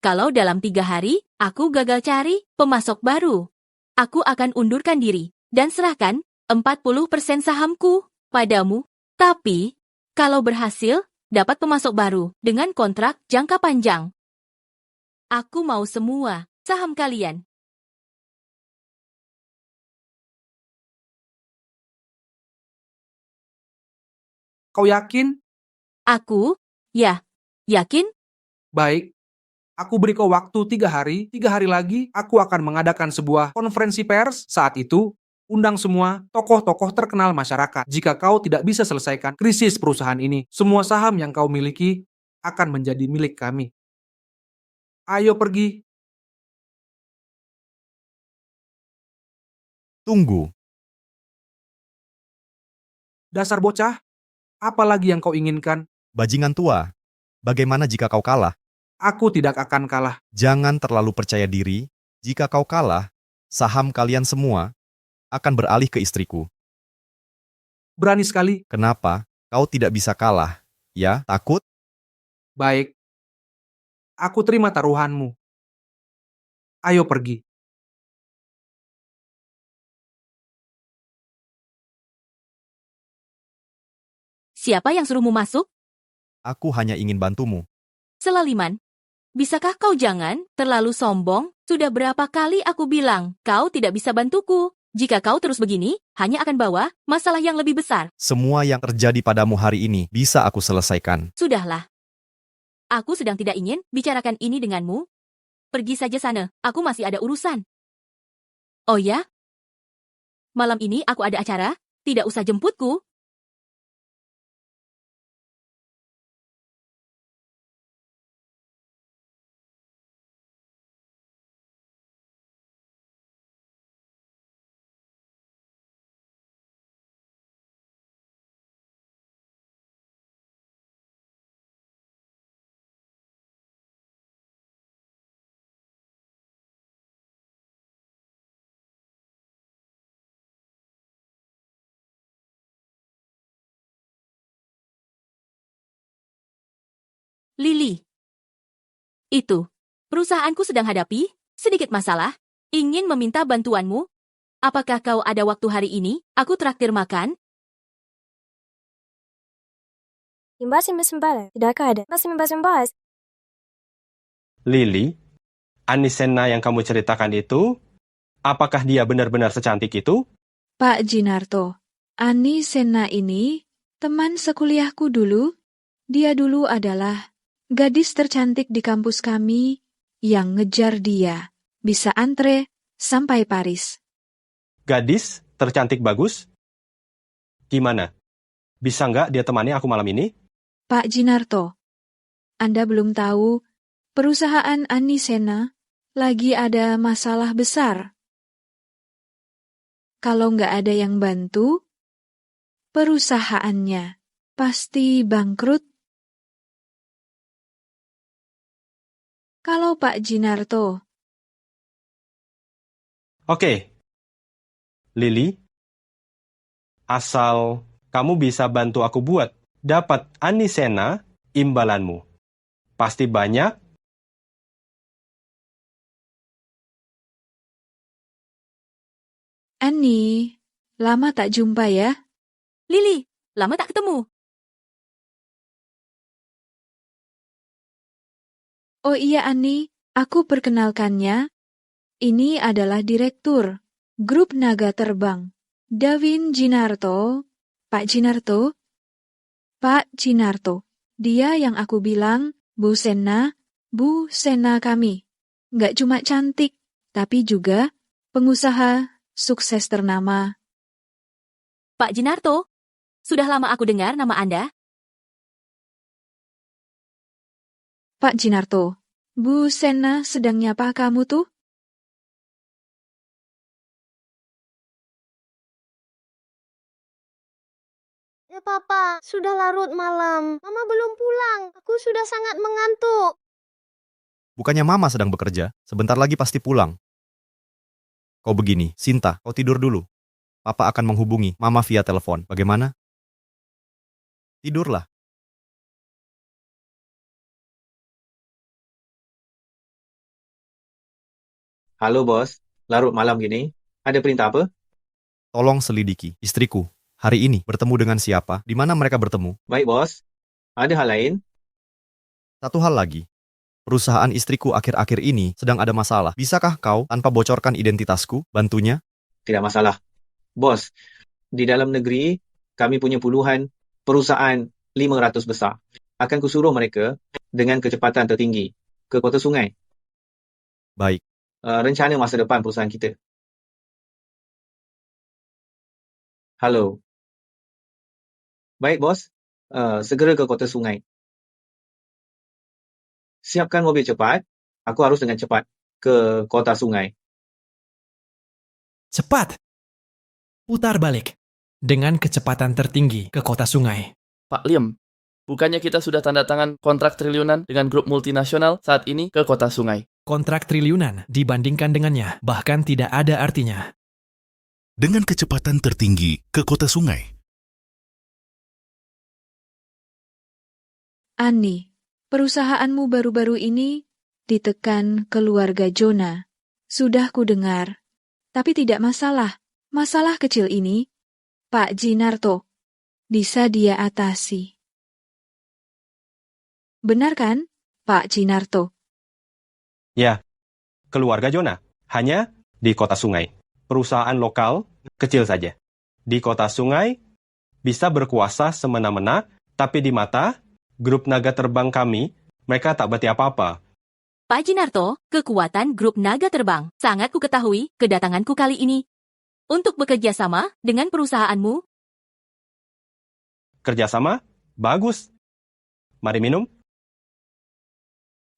Kalau dalam 3 hari, aku gagal cari pemasok baru, aku akan undurkan diri dan serahkan 40% sahamku padamu. Tapi, kalau berhasil, dapat pemasok baru dengan kontrak jangka panjang. Aku mau semua saham kalian.
Kau yakin?
Aku? Ya, yakin?
Baik. Aku beri kau waktu 3 hari. 3 hari lagi, aku akan mengadakan sebuah konferensi pers. Saat itu, undang semua tokoh-tokoh terkenal masyarakat. Jika kau tidak bisa selesaikan krisis perusahaan ini, semua saham yang kau miliki akan menjadi milik kami. Ayo pergi.
Tunggu.
Dasar bocah, apa lagi yang kau inginkan?
Bajingan tua, bagaimana jika kau kalah?
Aku tidak akan kalah.
Jangan terlalu percaya diri. Jika kau kalah, saham kalian semua akan beralih ke istriku.
Berani sekali.
Kenapa kau tidak bisa kalah? Ya, takut?
Baik. Aku terima taruhanmu. Ayo pergi.
Siapa yang suruhmu masuk?
Aku hanya ingin bantumu.
Selaliman, bisakah kau jangan terlalu sombong? Sudah berapa kali aku bilang, kau tidak bisa bantuku. Jika kau terus begini, hanya akan bawa masalah yang lebih besar.
Semua yang terjadi padamu hari ini bisa aku selesaikan.
Sudahlah. Aku sedang tidak ingin bicarakan ini denganmu. Pergi saja sana, aku masih ada urusan. Oh ya? Malam ini aku ada acara, tidak usah jemputku. Lily. Itu, perusahaanku sedang hadapi sedikit masalah, ingin meminta bantuanmu. Apakah kau ada waktu hari ini? Aku traktir makan.
Imbas sembara, tidakkah ada? Masih membahas.
Lily, Anisena yang kamu ceritakan itu, apakah dia benar-benar secantik itu?
Pak Jinarto, Anisena ini teman sekuliahku dulu. Dia dulu adalah gadis tercantik di kampus kami yang ngejar dia. Bisa antre sampai Paris.
Gadis tercantik bagus? Gimana? Bisa nggak dia temani aku malam ini?
Pak Jinarto, Anda belum tahu perusahaan Anisena lagi ada masalah besar. Kalau nggak ada yang bantu, perusahaannya pasti bangkrut. Kalau Pak Jinarto.
Oke. Lily, asal kamu bisa bantu aku buat dapat Anisena imbalanmu. Pasti banyak.
Annie, lama tak jumpa ya?
Lily, lama tak ketemu.
Oh iya Annie, aku perkenalkannya. Ini adalah Direktur Grup Naga Terbang, Davin Jinarto. Pak Jinarto? Pak Jinarto, dia yang aku bilang, Bu Sena kami. Nggak cuma cantik, tapi juga pengusaha sukses ternama.
Pak Jinarto, sudah lama aku dengar nama Anda.
Pak Jinarto, Bu Sena sedang nyapa kamu tuh?
Ya Papa, sudah larut malam. Mama belum pulang. Aku sudah sangat mengantuk.
Bukannya Mama sedang bekerja, sebentar lagi pasti pulang. Kau begini, Sinta, kau tidur dulu. Papa akan menghubungi Mama via telepon. Bagaimana? Tidurlah.
Halo bos, larut malam gini. Ada perintah apa?
Tolong selidiki istriku. Hari ini bertemu dengan siapa? Di mana mereka bertemu?
Baik bos. Ada hal lain?
Satu hal lagi. Perusahaan istriku akhir-akhir ini sedang ada masalah. Bisakah kau, tanpa bocorkan identitasku, bantunya?
Tidak masalah. Bos, di dalam negeri, kami punya puluhan perusahaan 500 besar. Akan kusuruh mereka dengan kecepatan tertinggi ke kota sungai.
Baik.
Rencana masa depan perusahaan kita. Halo. Baik, bos. Segera ke kota sungai. Siapkan mobil cepat. Aku harus dengan cepat ke kota sungai.
Cepat! Putar balik. Dengan kecepatan tertinggi ke kota sungai.
Pak Liam, bukannya kita sudah tanda tangan kontrak triliunan dengan grup multinasional saat ini ke kota sungai?
Kontrak triliunan dibandingkan dengannya bahkan tidak ada artinya.
Dengan kecepatan tertinggi ke kota sungai.
Annie, perusahaanmu baru-baru ini ditekan keluarga Jonah. Sudah kudengar. Tapi tidak masalah. Masalah kecil ini, Pak Jinarto, bisa dia atasi. Benar kan, Pak Jinarto?
Ya, keluarga Jonah. Hanya di kota sungai. Perusahaan lokal kecil saja. Di kota sungai bisa berkuasa semena-mena, tapi di mata grup naga terbang kami, mereka tak berarti apa-apa.
Pak Jinarto, kekuatan grup naga terbang. Sangat ku ketahui kedatanganku kali ini. Untuk bekerja sama dengan perusahaanmu.
Kerjasama? Bagus. Mari minum.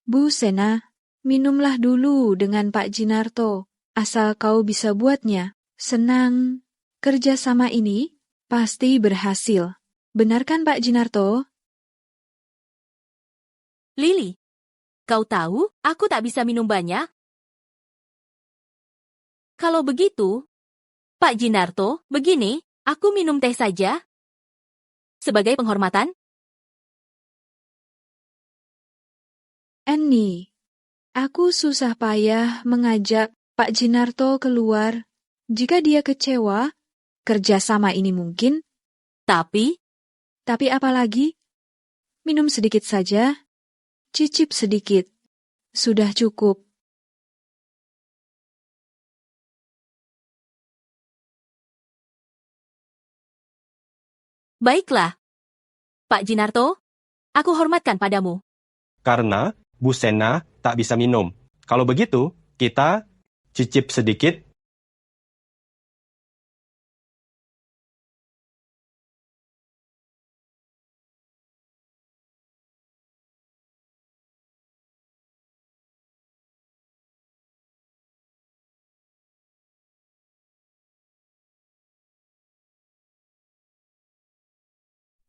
Bu Sena, minumlah dulu dengan Pak Jinarto. Asal kau bisa buatnya. Senang. Kerjasama ini pasti berhasil. Benar kan Pak Jinarto?
Lily, kau tahu aku tak bisa minum banyak. Kalau begitu, Pak Jinarto, begini, aku minum teh saja. Sebagai penghormatan.
Annie, aku susah payah mengajak Pak Jinarto keluar. Jika dia kecewa, kerjasama ini mungkin.
Tapi
apa lagi? Minum sedikit saja. Cicip sedikit. Sudah cukup.
Baiklah. Pak Jinarto, aku hormatkan padamu.
Karena Bu Sena tak bisa minum. Kalau begitu, kita cicip sedikit.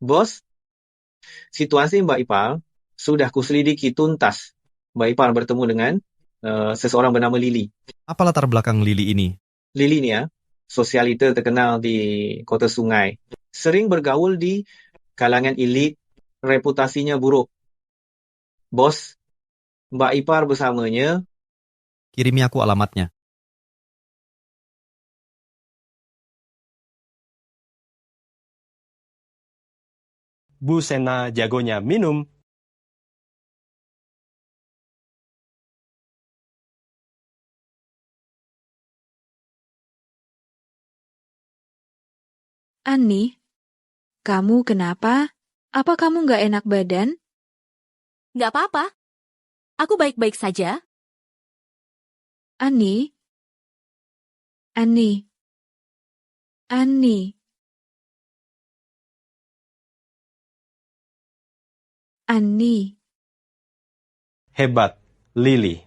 Bos, situasi Mbak Ipal sudah kuselidiki tuntas. Mbak Ipal bertemu dengan seseorang bernama Lily.
Apa latar belakang Lily ini?
Lily ni ya, sosialita terkenal di kota sungai. Sering bergaul di kalangan elit, reputasinya buruk. Bos, Mbak Ipar bersamanya.
Kirimi aku alamatnya.
Bu Sena jagonya minum.
Annie, kamu kenapa? Apa kamu nggak enak badan?
Nggak apa-apa. Aku baik-baik saja.
Annie? Annie? Annie? Annie?
Hebat, Lily.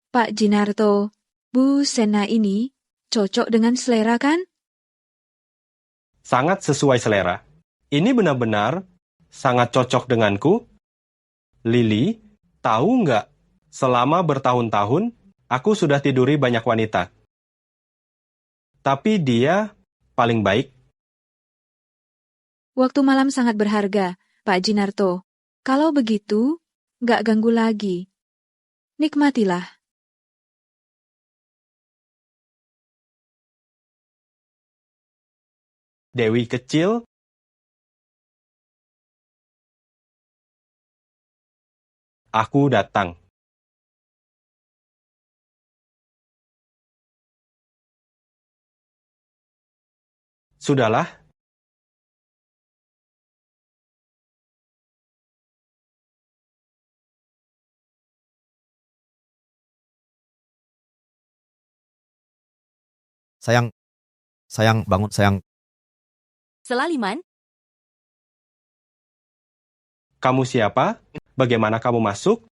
Pak Jinarto, Bu Sena ini cocok dengan selera kan?
Sangat sesuai selera. Ini benar-benar sangat cocok denganku. Lily, tahu nggak? Selama bertahun-tahun, aku sudah tiduri banyak wanita. Tapi dia paling baik.
Waktu malam sangat berharga, Pak Jinarto. Kalau begitu, nggak ganggu lagi. Nikmatilah.
Dewi kecil, Aku datang. Sudahlah,
Sayang, sayang, bangun, sayang.
Selaliman,
kamu siapa? Bagaimana kamu masuk?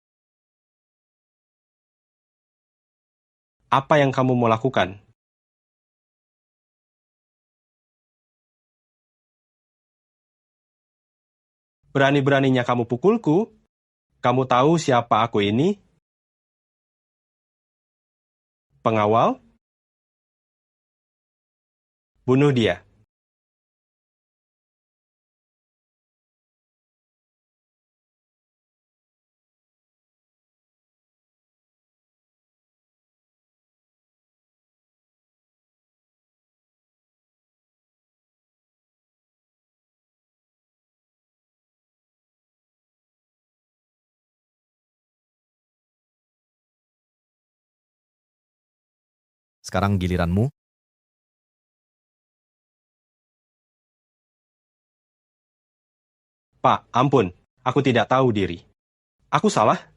Apa yang kamu mau lakukan? Berani-beraninya kamu pukulku? Kamu tahu siapa aku ini? Pengawal? Bunuh dia.
Sekarang giliranmu.
Pak, ampun. Aku tidak tahu diri. Aku salah.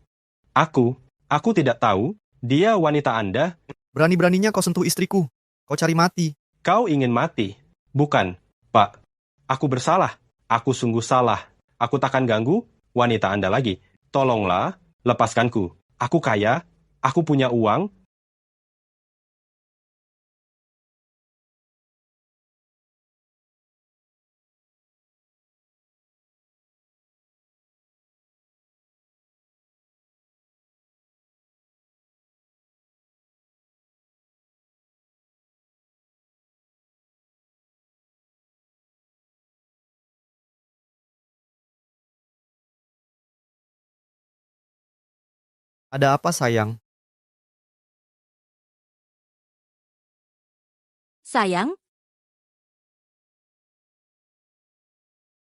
Aku tidak tahu. Dia wanita Anda.
Berani-beraninya kau sentuh istriku. Kau cari mati.
Kau ingin mati. Bukan, Pak. Aku bersalah. Aku sungguh salah. Aku takkan ganggu wanita Anda lagi. Tolonglah, lepaskanku. Aku kaya. Aku punya uang.
Ada apa, sayang?
sayang.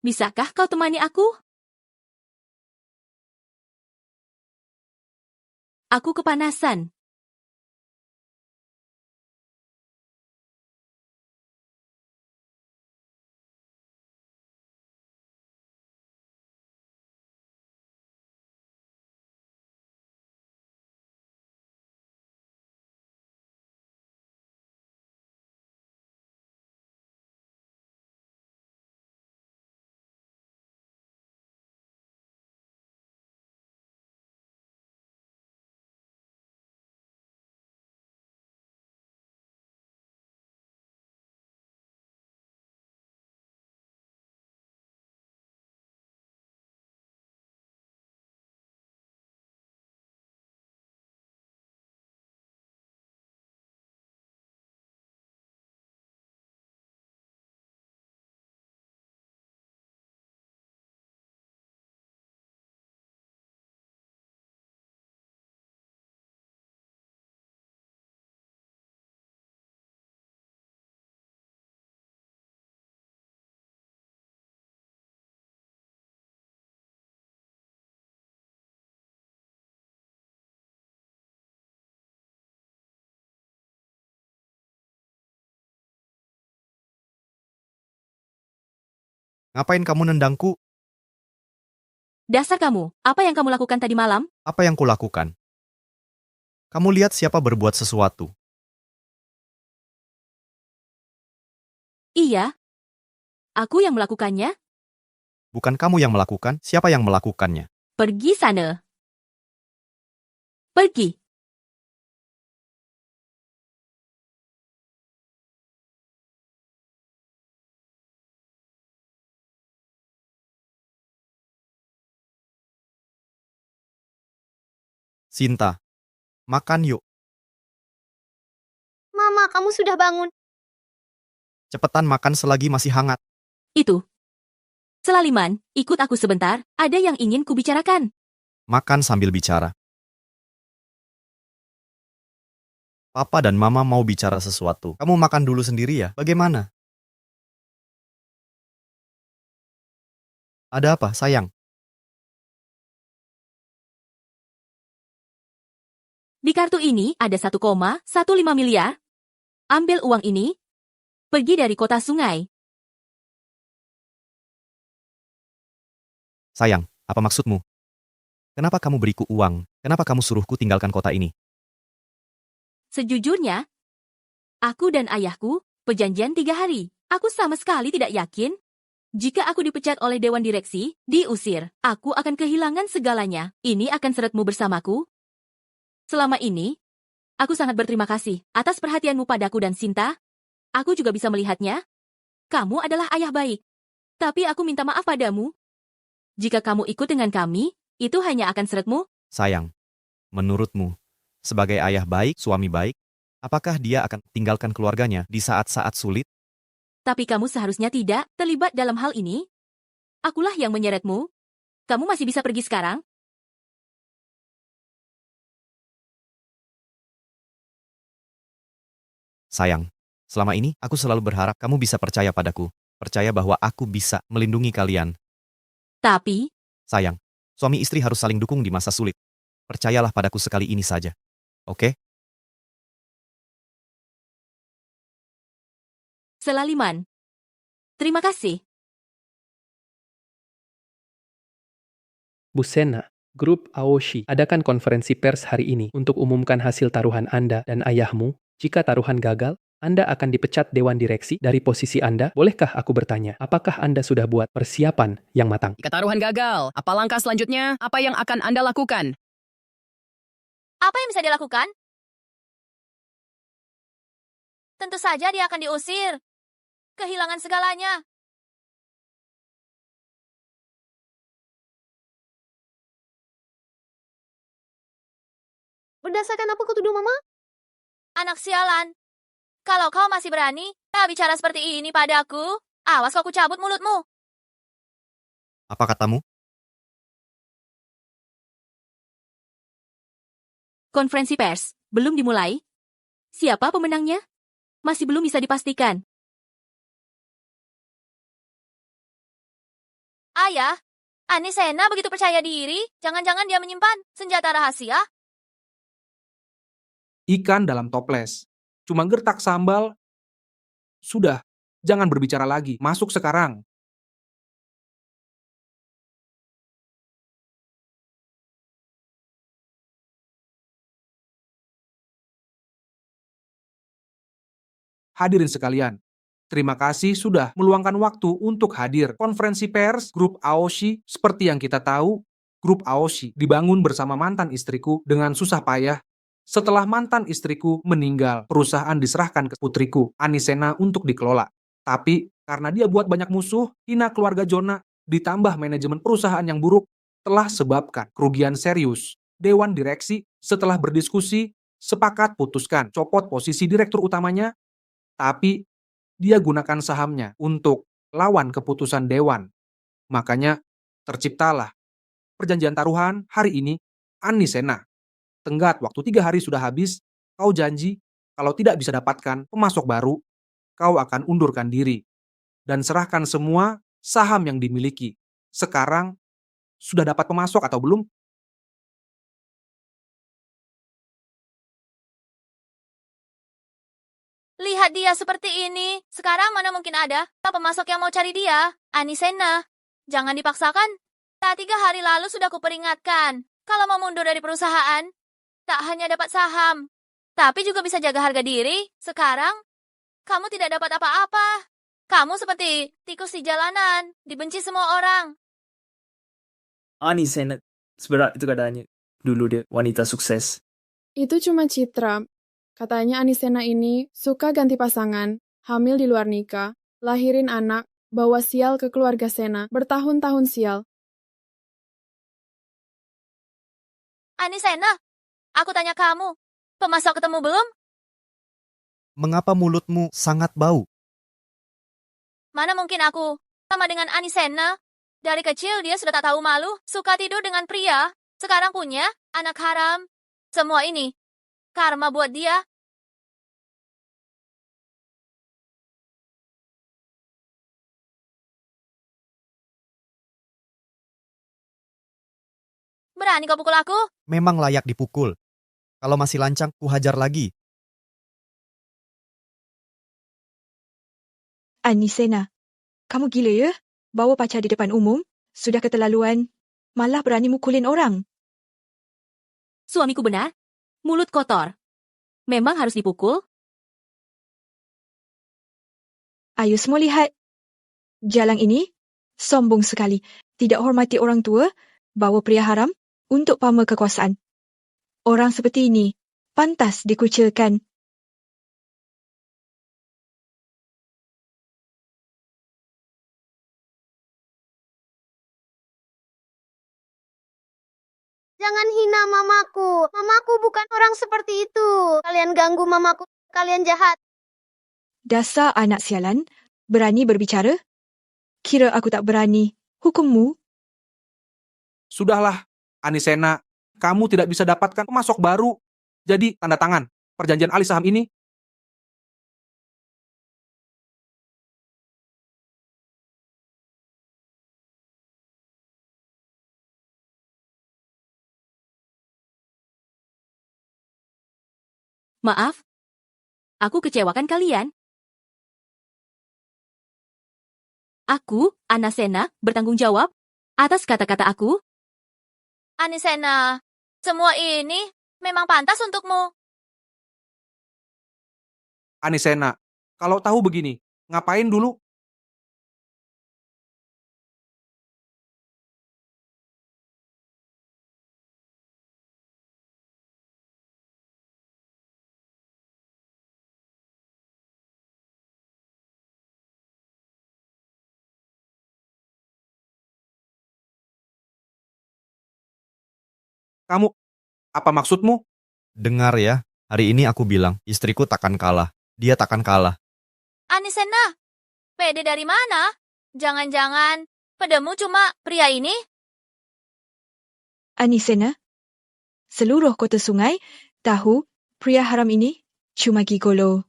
Bisakah kau temani aku? Aku kepanasan.
Ngapain kamu nendangku?
Dasar kamu, apa yang kamu lakukan tadi malam?
Apa yang kulakukan? Kamu lihat siapa berbuat sesuatu.
Iya. Aku yang melakukannya.
Bukan kamu yang melakukan, siapa yang melakukannya?
Pergi sana. Pergi.
Sinta, makan yuk.
Mama, kamu sudah bangun.
Cepetan makan selagi masih hangat.
Itu. Selaliman, ikut aku sebentar, ada yang ingin kubicarakan.
Makan sambil bicara. Papa dan Mama mau bicara sesuatu. Kamu makan dulu sendiri ya? Bagaimana? Ada apa, sayang?
Di kartu ini ada 1,15 miliar. Ambil uang ini, pergi dari kota sungai.
Sayang, apa maksudmu? Kenapa kamu beriku uang? Kenapa kamu suruhku tinggalkan kota ini?
Sejujurnya, aku dan ayahku perjanjian 3 hari. Aku sama sekali tidak yakin. Jika aku dipecat oleh Dewan Direksi, diusir, aku akan kehilangan segalanya. Ini akan seretmu bersamaku. Selama ini, aku sangat berterima kasih atas perhatianmu padaku dan Sinta. Aku juga bisa melihatnya. Kamu adalah ayah baik. Tapi aku minta maaf padamu. Jika kamu ikut dengan kami, itu hanya akan seretmu.
Sayang, menurutmu, sebagai ayah baik, suami baik, apakah dia akan tinggalkan keluarganya di saat-saat sulit?
Tapi kamu seharusnya tidak terlibat dalam hal ini. Akulah yang menyeretmu. Kamu masih bisa pergi sekarang.
Sayang, selama ini aku selalu berharap kamu bisa percaya padaku. Percaya bahwa aku bisa melindungi kalian.
Tapi,
Sayang, suami istri harus saling dukung di masa sulit. Percayalah padaku sekali ini saja. Oke?
Selaliman. Terima kasih.
Bu Sena, grup Aoshi adakan konferensi pers hari ini untuk umumkan hasil taruhan Anda dan ayahmu. Jika taruhan gagal, Anda akan dipecat Dewan Direksi dari posisi Anda. Bolehkah aku bertanya, apakah Anda sudah buat persiapan yang matang?
Jika taruhan gagal, apa langkah selanjutnya? Apa yang akan Anda lakukan?
Apa yang bisa dilakukan? Tentu saja dia akan diusir. Kehilangan segalanya.
Berdasarkan apa kau tuduh Mama?
Anak sialan. Kalau kau masih berani bicara seperti ini padaku, awas kau kucabut mulutmu.
Apa katamu?
Konferensi pers belum dimulai. Siapa pemenangnya? Masih belum bisa dipastikan.
Ayah, Anisena begitu percaya diri, jangan-jangan dia menyimpan senjata rahasia?
Ikan dalam toples. Cuma gertak sambal. Sudah, jangan berbicara lagi. Masuk sekarang. Hadirin sekalian, terima kasih sudah meluangkan waktu untuk hadir. Konferensi pers grup Aoshi, seperti yang kita tahu, grup Aoshi dibangun bersama mantan istriku dengan susah payah. Setelah mantan istriku meninggal, perusahaan diserahkan ke putriku, Anisena, untuk dikelola. Tapi, karena dia buat banyak musuh, hina keluarga Jonah, ditambah manajemen perusahaan yang buruk, telah sebabkan kerugian serius. Dewan Direksi, setelah berdiskusi, sepakat putuskan copot posisi direktur utamanya, tapi dia gunakan sahamnya untuk lawan keputusan Dewan. Makanya, terciptalah perjanjian taruhan hari ini. Anisena, tenggat waktu 3 hari sudah habis, kau janji kalau tidak bisa dapatkan pemasok baru, kau akan undurkan diri dan serahkan semua saham yang dimiliki. Sekarang, sudah dapat pemasok atau belum?
Lihat dia seperti ini. Sekarang mana mungkin ada pemasok yang mau cari dia? Anisena, jangan dipaksakan. 3 hari lalu sudah kuperingatkan. Kalau mau mundur dari perusahaan, tak hanya dapat saham, tapi juga bisa jaga harga diri. Sekarang, kamu tidak dapat apa-apa. Kamu seperti tikus di jalanan, dibenci semua orang.
Anisena, seberat itu keadaannya. Dulu dia wanita sukses.
Itu cuma citra. Katanya Anisena ini suka ganti pasangan, hamil di luar nikah, lahirin anak, bawa sial ke keluarga Sena, bertahun-tahun sial.
Anisena, aku tanya kamu, pemasok ketemu belum?
Mengapa mulutmu sangat bau?
Mana mungkin aku sama dengan Anisena? Dari kecil dia sudah tak tahu malu, suka tidur dengan pria, sekarang punya anak haram. Semua ini karma buat dia. Berani kau pukul aku?
Memang layak dipukul. Kalau masih lancang, ku hajar lagi.
Anisena, kamu gila ya? Bawa pacar di depan umum? Sudah keterlaluan. Malah berani mukulin orang.
Suamiku benar? Mulut kotor. Memang harus dipukul?
Ayo semua lihat. Jalang ini sombong sekali. Tidak hormati orang tua, bawa pria haram untuk pamer kekuasaan. Orang seperti ini pantas dikucilkan.
Jangan hina mamaku. Mamaku bukan orang seperti itu. Kalian ganggu mamaku. Kalian jahat.
Dasar anak sialan, berani berbicara? Kira aku tak berani. Hukummu?
Sudahlah, Anisena, kamu tidak bisa dapatkan pemasok baru. Jadi, tanda tangan perjanjian alih saham ini.
Maaf, aku kecewakan kalian. Aku, Anasena, bertanggung jawab atas kata-kata aku.
Anisena, semua ini memang pantas untukmu.
Anisena, kalau tahu begini, ngapain dulu? Kamu, apa maksudmu?
Dengar ya, hari ini aku bilang, istriku takkan kalah. Dia takkan kalah.
Anisena, pede dari mana? Jangan-jangan pedemu cuma pria ini?
Anisena, seluruh kota sungai tahu pria haram ini cuma gigolo.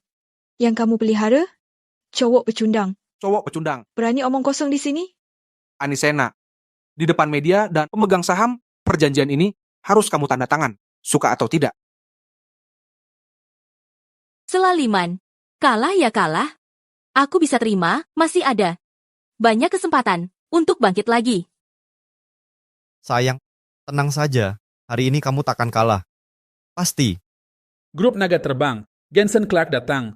Yang kamu pelihara, cowok pecundang.
Cowok pecundang.
Berani omong kosong di sini?
Anisena, di depan media dan pemegang saham, perjanjian ini harus kamu tanda tangan, suka atau tidak.
Selaliman. Kalah ya kalah. Aku bisa terima, masih ada banyak kesempatan untuk bangkit lagi.
Sayang, tenang saja. Hari ini kamu takkan kalah. Pasti.
Grup Naga Terbang, Jensen Clark datang.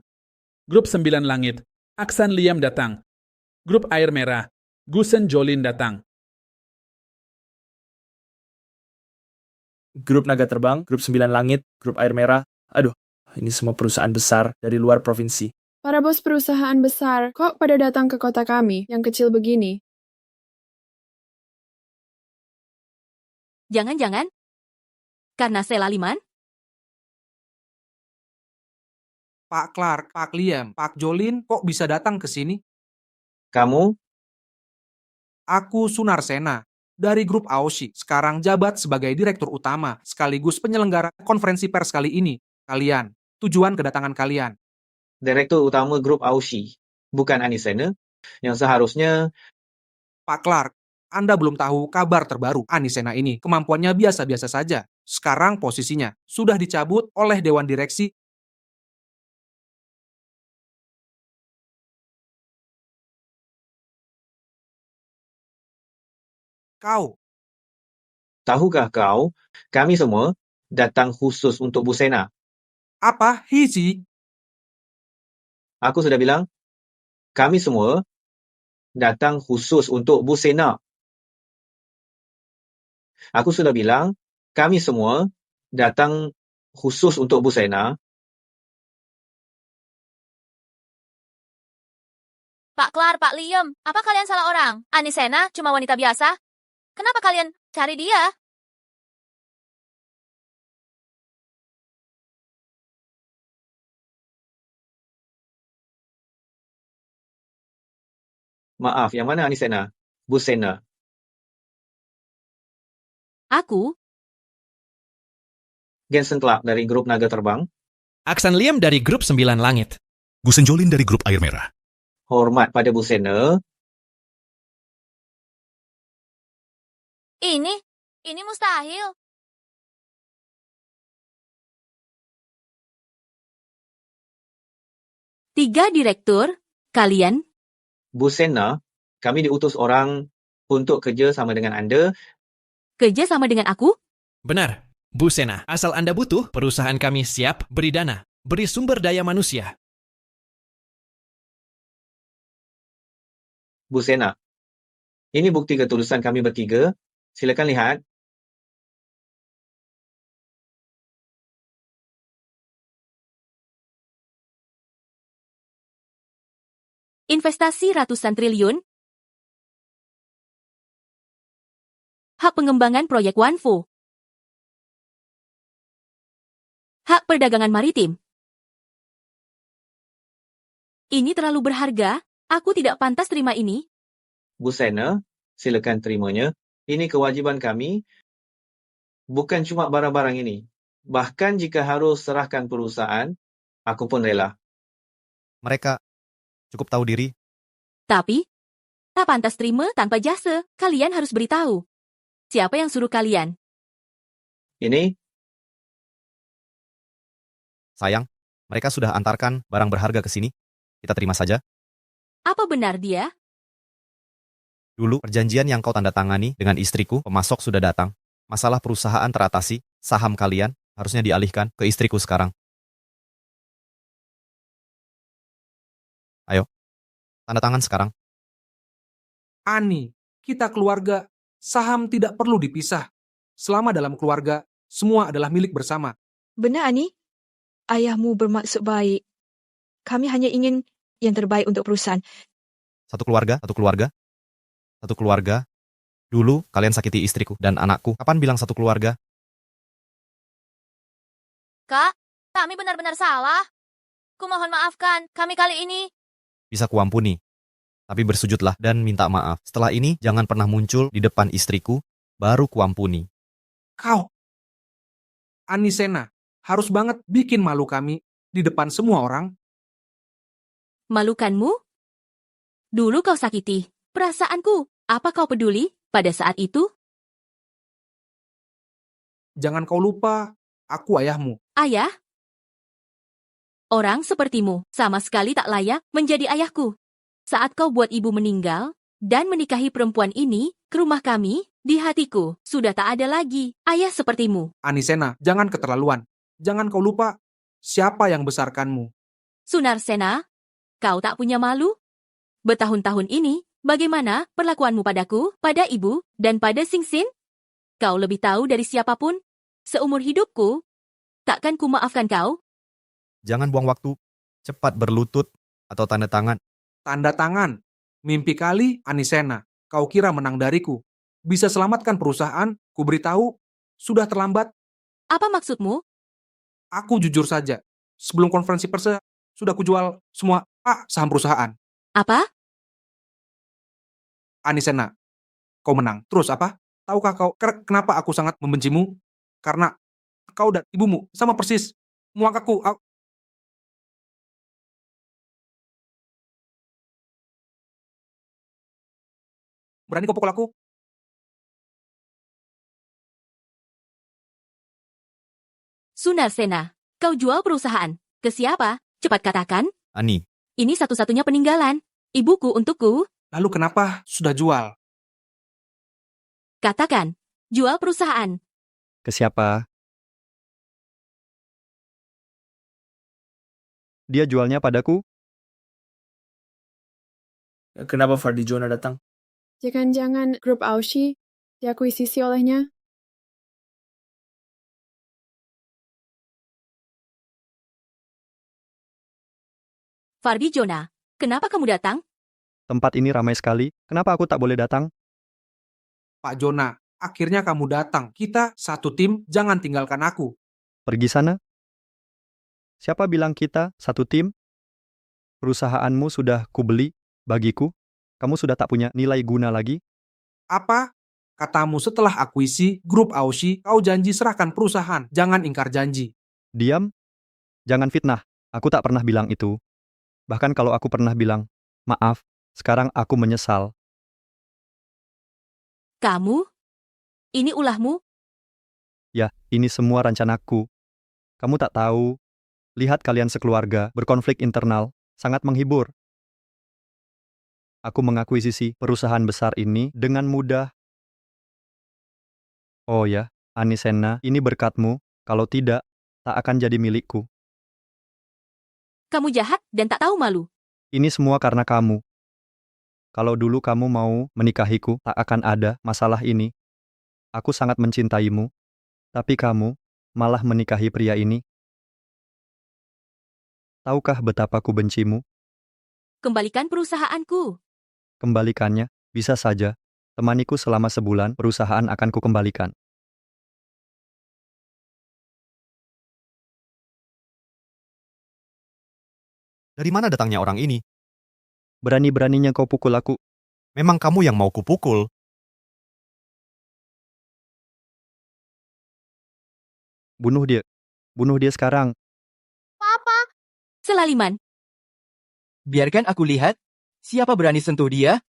Grup 9 Langit, Aksan Liam datang. Grup Air Merah, Gusen Jolin datang.
Grup Naga Terbang, Grup 9 Langit, Grup Air Merah. Aduh, ini semua perusahaan besar dari luar provinsi.
Para bos perusahaan besar, kok pada datang ke kota kami yang kecil begini?
Jangan-jangan karena Selaliman?
Pak Clark, Pak Liam, Pak Jolin, kok bisa datang ke sini?
Kamu?
Aku Sunarsena, dari grup Aoshi, sekarang jabat sebagai direktur utama, sekaligus penyelenggara konferensi pers kali ini. Kalian, tujuan kedatangan kalian.
Direktur utama grup Aoshi, bukan Anisena, yang seharusnya...
Pak Clark, Anda belum tahu kabar terbaru Anisena ini. Kemampuannya biasa-biasa saja. Sekarang posisinya sudah dicabut oleh Dewan Direksi. Kau.
Tahukah kau, kami semua datang khusus untuk Bu Sena.
Apa? Hiji?
Aku sudah bilang, kami semua datang khusus untuk Bu Sena. Aku sudah bilang, kami semua datang khusus untuk Bu Sena.
Pak Clark, Pak Liam, apa kalian salah orang? Anisena cuma wanita biasa. Kenapa kalian cari dia?
Maaf, yang mana Anisena? Bu Sena.
Aku?
Jensen Clark dari grup Naga Terbang.
Aksan Liam dari Grup 9 Langit.
Gusen Jolin dari Grup Air Merah.
Hormat pada Bu Sena.
Ini mustahil.
3 direktur, kalian?
Bu Sena, kami diutus orang untuk kerja sama dengan Anda.
Kerja sama dengan aku?
Benar, Bu Sena. Asal Anda butuh, perusahaan kami siap beri dana, beri sumber daya manusia.
Bu Sena, ini bukti ketulusan kami bertiga. Silakan lihat.
Investasi ratusan triliun? Hak pengembangan proyek Wanfo. Hak perdagangan maritim. Ini terlalu berharga, aku tidak pantas terima ini.
Bu Sena, silakan terimanya. Ini kewajiban kami. Bukan cuma barang-barang ini. Bahkan jika harus serahkan perusahaan, aku pun rela.
Mereka cukup tahu diri.
Tapi, tak pantas terima tanpa jasa. Kalian harus beritahu. Siapa yang suruh kalian?
Ini?
Sayang, mereka sudah antarkan barang berharga ke sini. Kita terima saja.
Apa benar dia?
Dulu, perjanjian yang kau tanda tangani dengan istriku, pemasok sudah datang. Masalah perusahaan teratasi, saham kalian harusnya dialihkan ke istriku sekarang. Ayo, tanda tangan sekarang.
Ani, kita keluarga. Saham tidak perlu dipisah. Selama dalam keluarga, semua adalah milik bersama.
Benar, Ani? Ayahmu bermaksud baik. Kami hanya ingin yang terbaik untuk perusahaan.
Satu keluarga, satu keluarga. Satu keluarga. Dulu, kalian sakiti istriku dan anakku. Kapan bilang satu keluarga?
Kak, kami benar-benar salah. Kumohon maafkan kami kali ini.
Bisa kuampuni. Tapi bersujudlah dan minta maaf. Setelah ini, jangan pernah muncul di depan istriku, baru kuampuni.
Kau, Anisena, harus banget bikin malu kami di depan semua orang.
Malukanmu? Dulu kau sakiti perasaanku. Apa kau peduli pada saat itu?
Jangan kau lupa, aku ayahmu.
Ayah? Orang sepertimu sama sekali tak layak menjadi ayahku. Saat kau buat ibu meninggal dan menikahi perempuan ini ke rumah kami, di hatiku sudah tak ada lagi ayah sepertimu.
Anisena, jangan keterlaluan. Jangan kau lupa siapa yang besarkanmu.
Sunarsena, kau tak punya malu? Bertahun-tahun ini, bagaimana perlakuanmu padaku, pada ibu, dan pada Singsin? Kau lebih tahu dari siapapun. Seumur hidupku, takkan ku maafkan kau?
Jangan buang waktu. Cepat berlutut atau tanda tangan.
Tanda tangan. Mimpi kali, Anisena. Kau kira menang dariku. Bisa selamatkan perusahaan, ku beritahu, sudah terlambat.
Apa maksudmu?
Aku jujur saja. Sebelum konferensi pers, sudah kujual semua saham perusahaan.
Apa?
Anisena, kau menang. Terus apa? Tahukah kau kenapa aku sangat membencimu? Karena kau dan ibumu sama persis. Muak aku. Berani kau pukul aku?
Sunarsena, kau jual perusahaan. Ke siapa? Cepat katakan.
Ani.
Ini satu-satunya peninggalan. Ibuku untukku.
Lalu kenapa sudah jual?
Katakan. Jual perusahaan.
Ke siapa? Dia jualnya padaku.
Kenapa Fardi Jonah datang?
Jangan-jangan grup Aushi diakuisisi olehnya?
Fardi Jonah, kenapa kamu datang?
Tempat ini ramai sekali. Kenapa aku tak boleh datang?
Pak Jonah, akhirnya kamu datang. Kita satu tim, jangan tinggalkan aku.
Pergi sana. Siapa bilang kita satu tim? Perusahaanmu sudah kubeli bagiku. Kamu sudah tak punya nilai guna lagi.
Apa? Katamu setelah akuisi grup Aushi, kau janji serahkan perusahaan. Jangan ingkar janji.
Diam. Jangan fitnah. Aku tak pernah bilang itu. Bahkan kalau aku pernah bilang, maaf, sekarang aku menyesal.
Kamu? Ini ulahmu?
Ya, ini semua rencanaku. Kamu tak tahu. Lihat kalian sekeluarga berkonflik internal. sangat menghibur. Aku mengakuisisi perusahaan besar ini dengan mudah. Oh ya, Anisena, ini berkatmu. Kalau tidak, tak akan jadi milikku.
Kamu jahat dan tak tahu malu.
Ini semua karena kamu. Kalau dulu kamu mau menikahiku, tak akan ada masalah ini. Aku sangat mencintaimu, tapi kamu malah menikahi pria ini. Tahukah betapa ku bencimu?
Kembalikan perusahaanku.
Kembalikannya, bisa saja. Temaniku selama sebulan, perusahaan akan kukembalikan.
Dari mana datangnya orang ini?
Berani-beraninya kau pukul aku.
Memang kamu yang mau kupukul.
Bunuh dia. Bunuh dia sekarang.
Papa,
Selaliman.
Biarkan aku lihat. Siapa berani sentuh dia?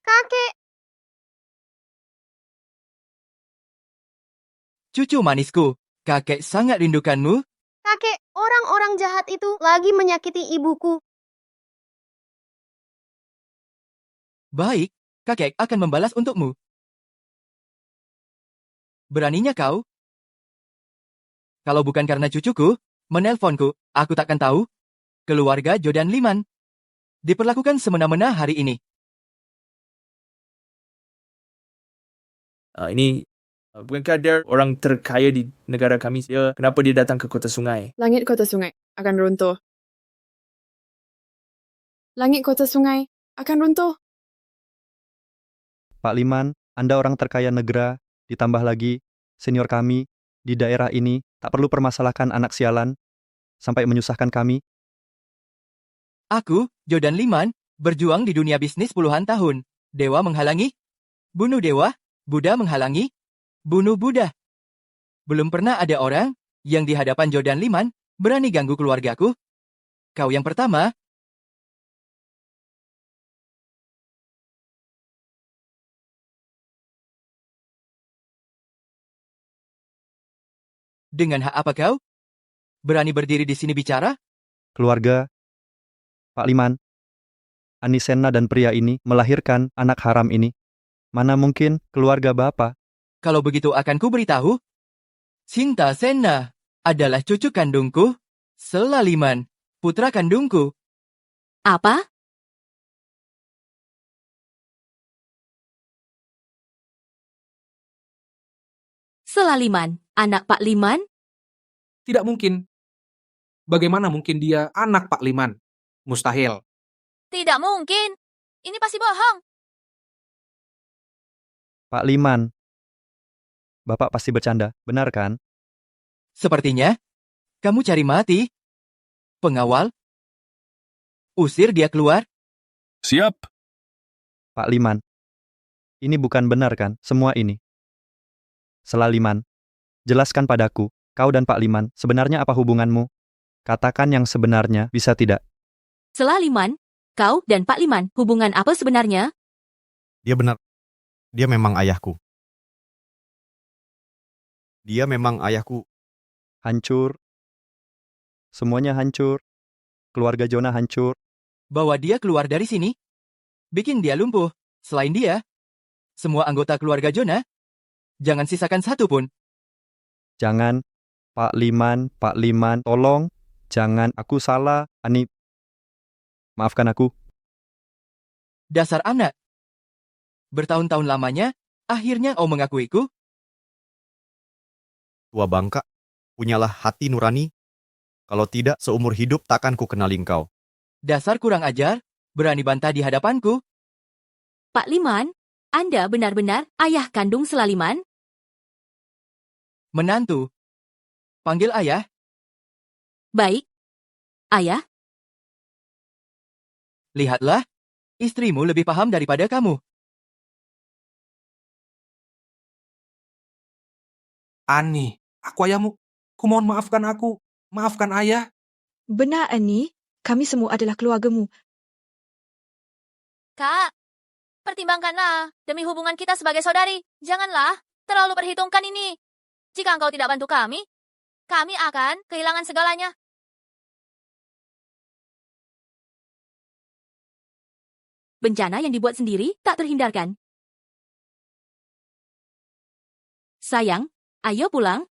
kakek.
Cucu manisku, kakek sangat rindukanmu.
Kakek, orang-orang jahat itu lagi menyakiti ibuku.
Baik, kakek akan membalas untukmu. Beraninya kau? Kalau bukan karena cucuku, menelponku, aku takkan tahu. Keluarga Jordan Liman diperlakukan semena-mena hari ini.
Bukankah dia orang terkaya di negara kami? Kenapa dia datang ke kota sungai?
Langit kota sungai akan runtuh. Langit kota sungai akan runtuh.
Pak Liman, Anda orang terkaya negara, ditambah lagi senior kami di daerah ini, tak perlu permasalahkan anak sialan sampai menyusahkan kami.
Aku, Jordan Liman, berjuang di dunia bisnis puluhan tahun. Dewa menghalangi, bunuh dewa, Buddha menghalangi, bunuh Buddha. Belum pernah ada orang yang di hadapan Jordan Liman berani ganggu keluargaku. Kau yang pertama. Dengan hak apa kau? Berani berdiri di sini bicara?
Keluarga, Pak Liman, Anisena dan pria ini melahirkan anak haram ini. Mana mungkin keluarga Bapak?
Kalau begitu akan ku beritahu. Sinta Sena adalah cucu kandungku, Selaliman, putra kandungku.
Apa? Selaliman, anak Pak Liman?
Tidak mungkin. Bagaimana mungkin dia anak Pak Liman? Mustahil.
Tidak mungkin. Ini pasti bohong.
Pak Liman, Bapak pasti bercanda, benar kan?
Sepertinya, kamu cari mati. Pengawal, usir dia keluar.
Siap.
Pak Liman, ini bukan benar kan, semua ini? Selaliman, jelaskan padaku, kau dan Pak Liman, sebenarnya apa hubunganmu? Katakan yang sebenarnya, bisa tidak?
Selaliman, kau dan Pak Liman, hubungan apa sebenarnya?
Dia benar. Dia memang ayahku. Dia memang ayahku.
Hancur. Semuanya hancur. Keluarga Jonah hancur.
Bawa dia keluar dari sini. Bikin dia lumpuh. Selain dia, semua anggota keluarga Jonah, jangan sisakan satu pun.
Jangan, Pak Liman, tolong. Jangan, aku salah. Maafkan aku.
Dasar anak. Bertahun-tahun lamanya, akhirnya kau mengakuiku.
Tua bangka, punyalah hati nurani. Kalau tidak, seumur hidup takkan ku kenali engkau.
Dasar kurang ajar, berani bantah di hadapanku.
Pak Liman, Anda benar-benar ayah kandung Selaliman?
Menantu. Panggil ayah.
Baik. Ayah?
Lihatlah, istrimu lebih paham daripada kamu.
Ani, aku ayahmu. Kumohon maafkan aku. Maafkan ayah.
Benar, Ani. Kami semua adalah keluargamu.
Kak, pertimbangkanlah demi hubungan kita sebagai saudari. Janganlah terlalu perhitungkan ini. Jika engkau tidak bantu kami akan kehilangan segalanya.
Bencana yang dibuat sendiri tak terhindarkan. Sayang, ayo pulang.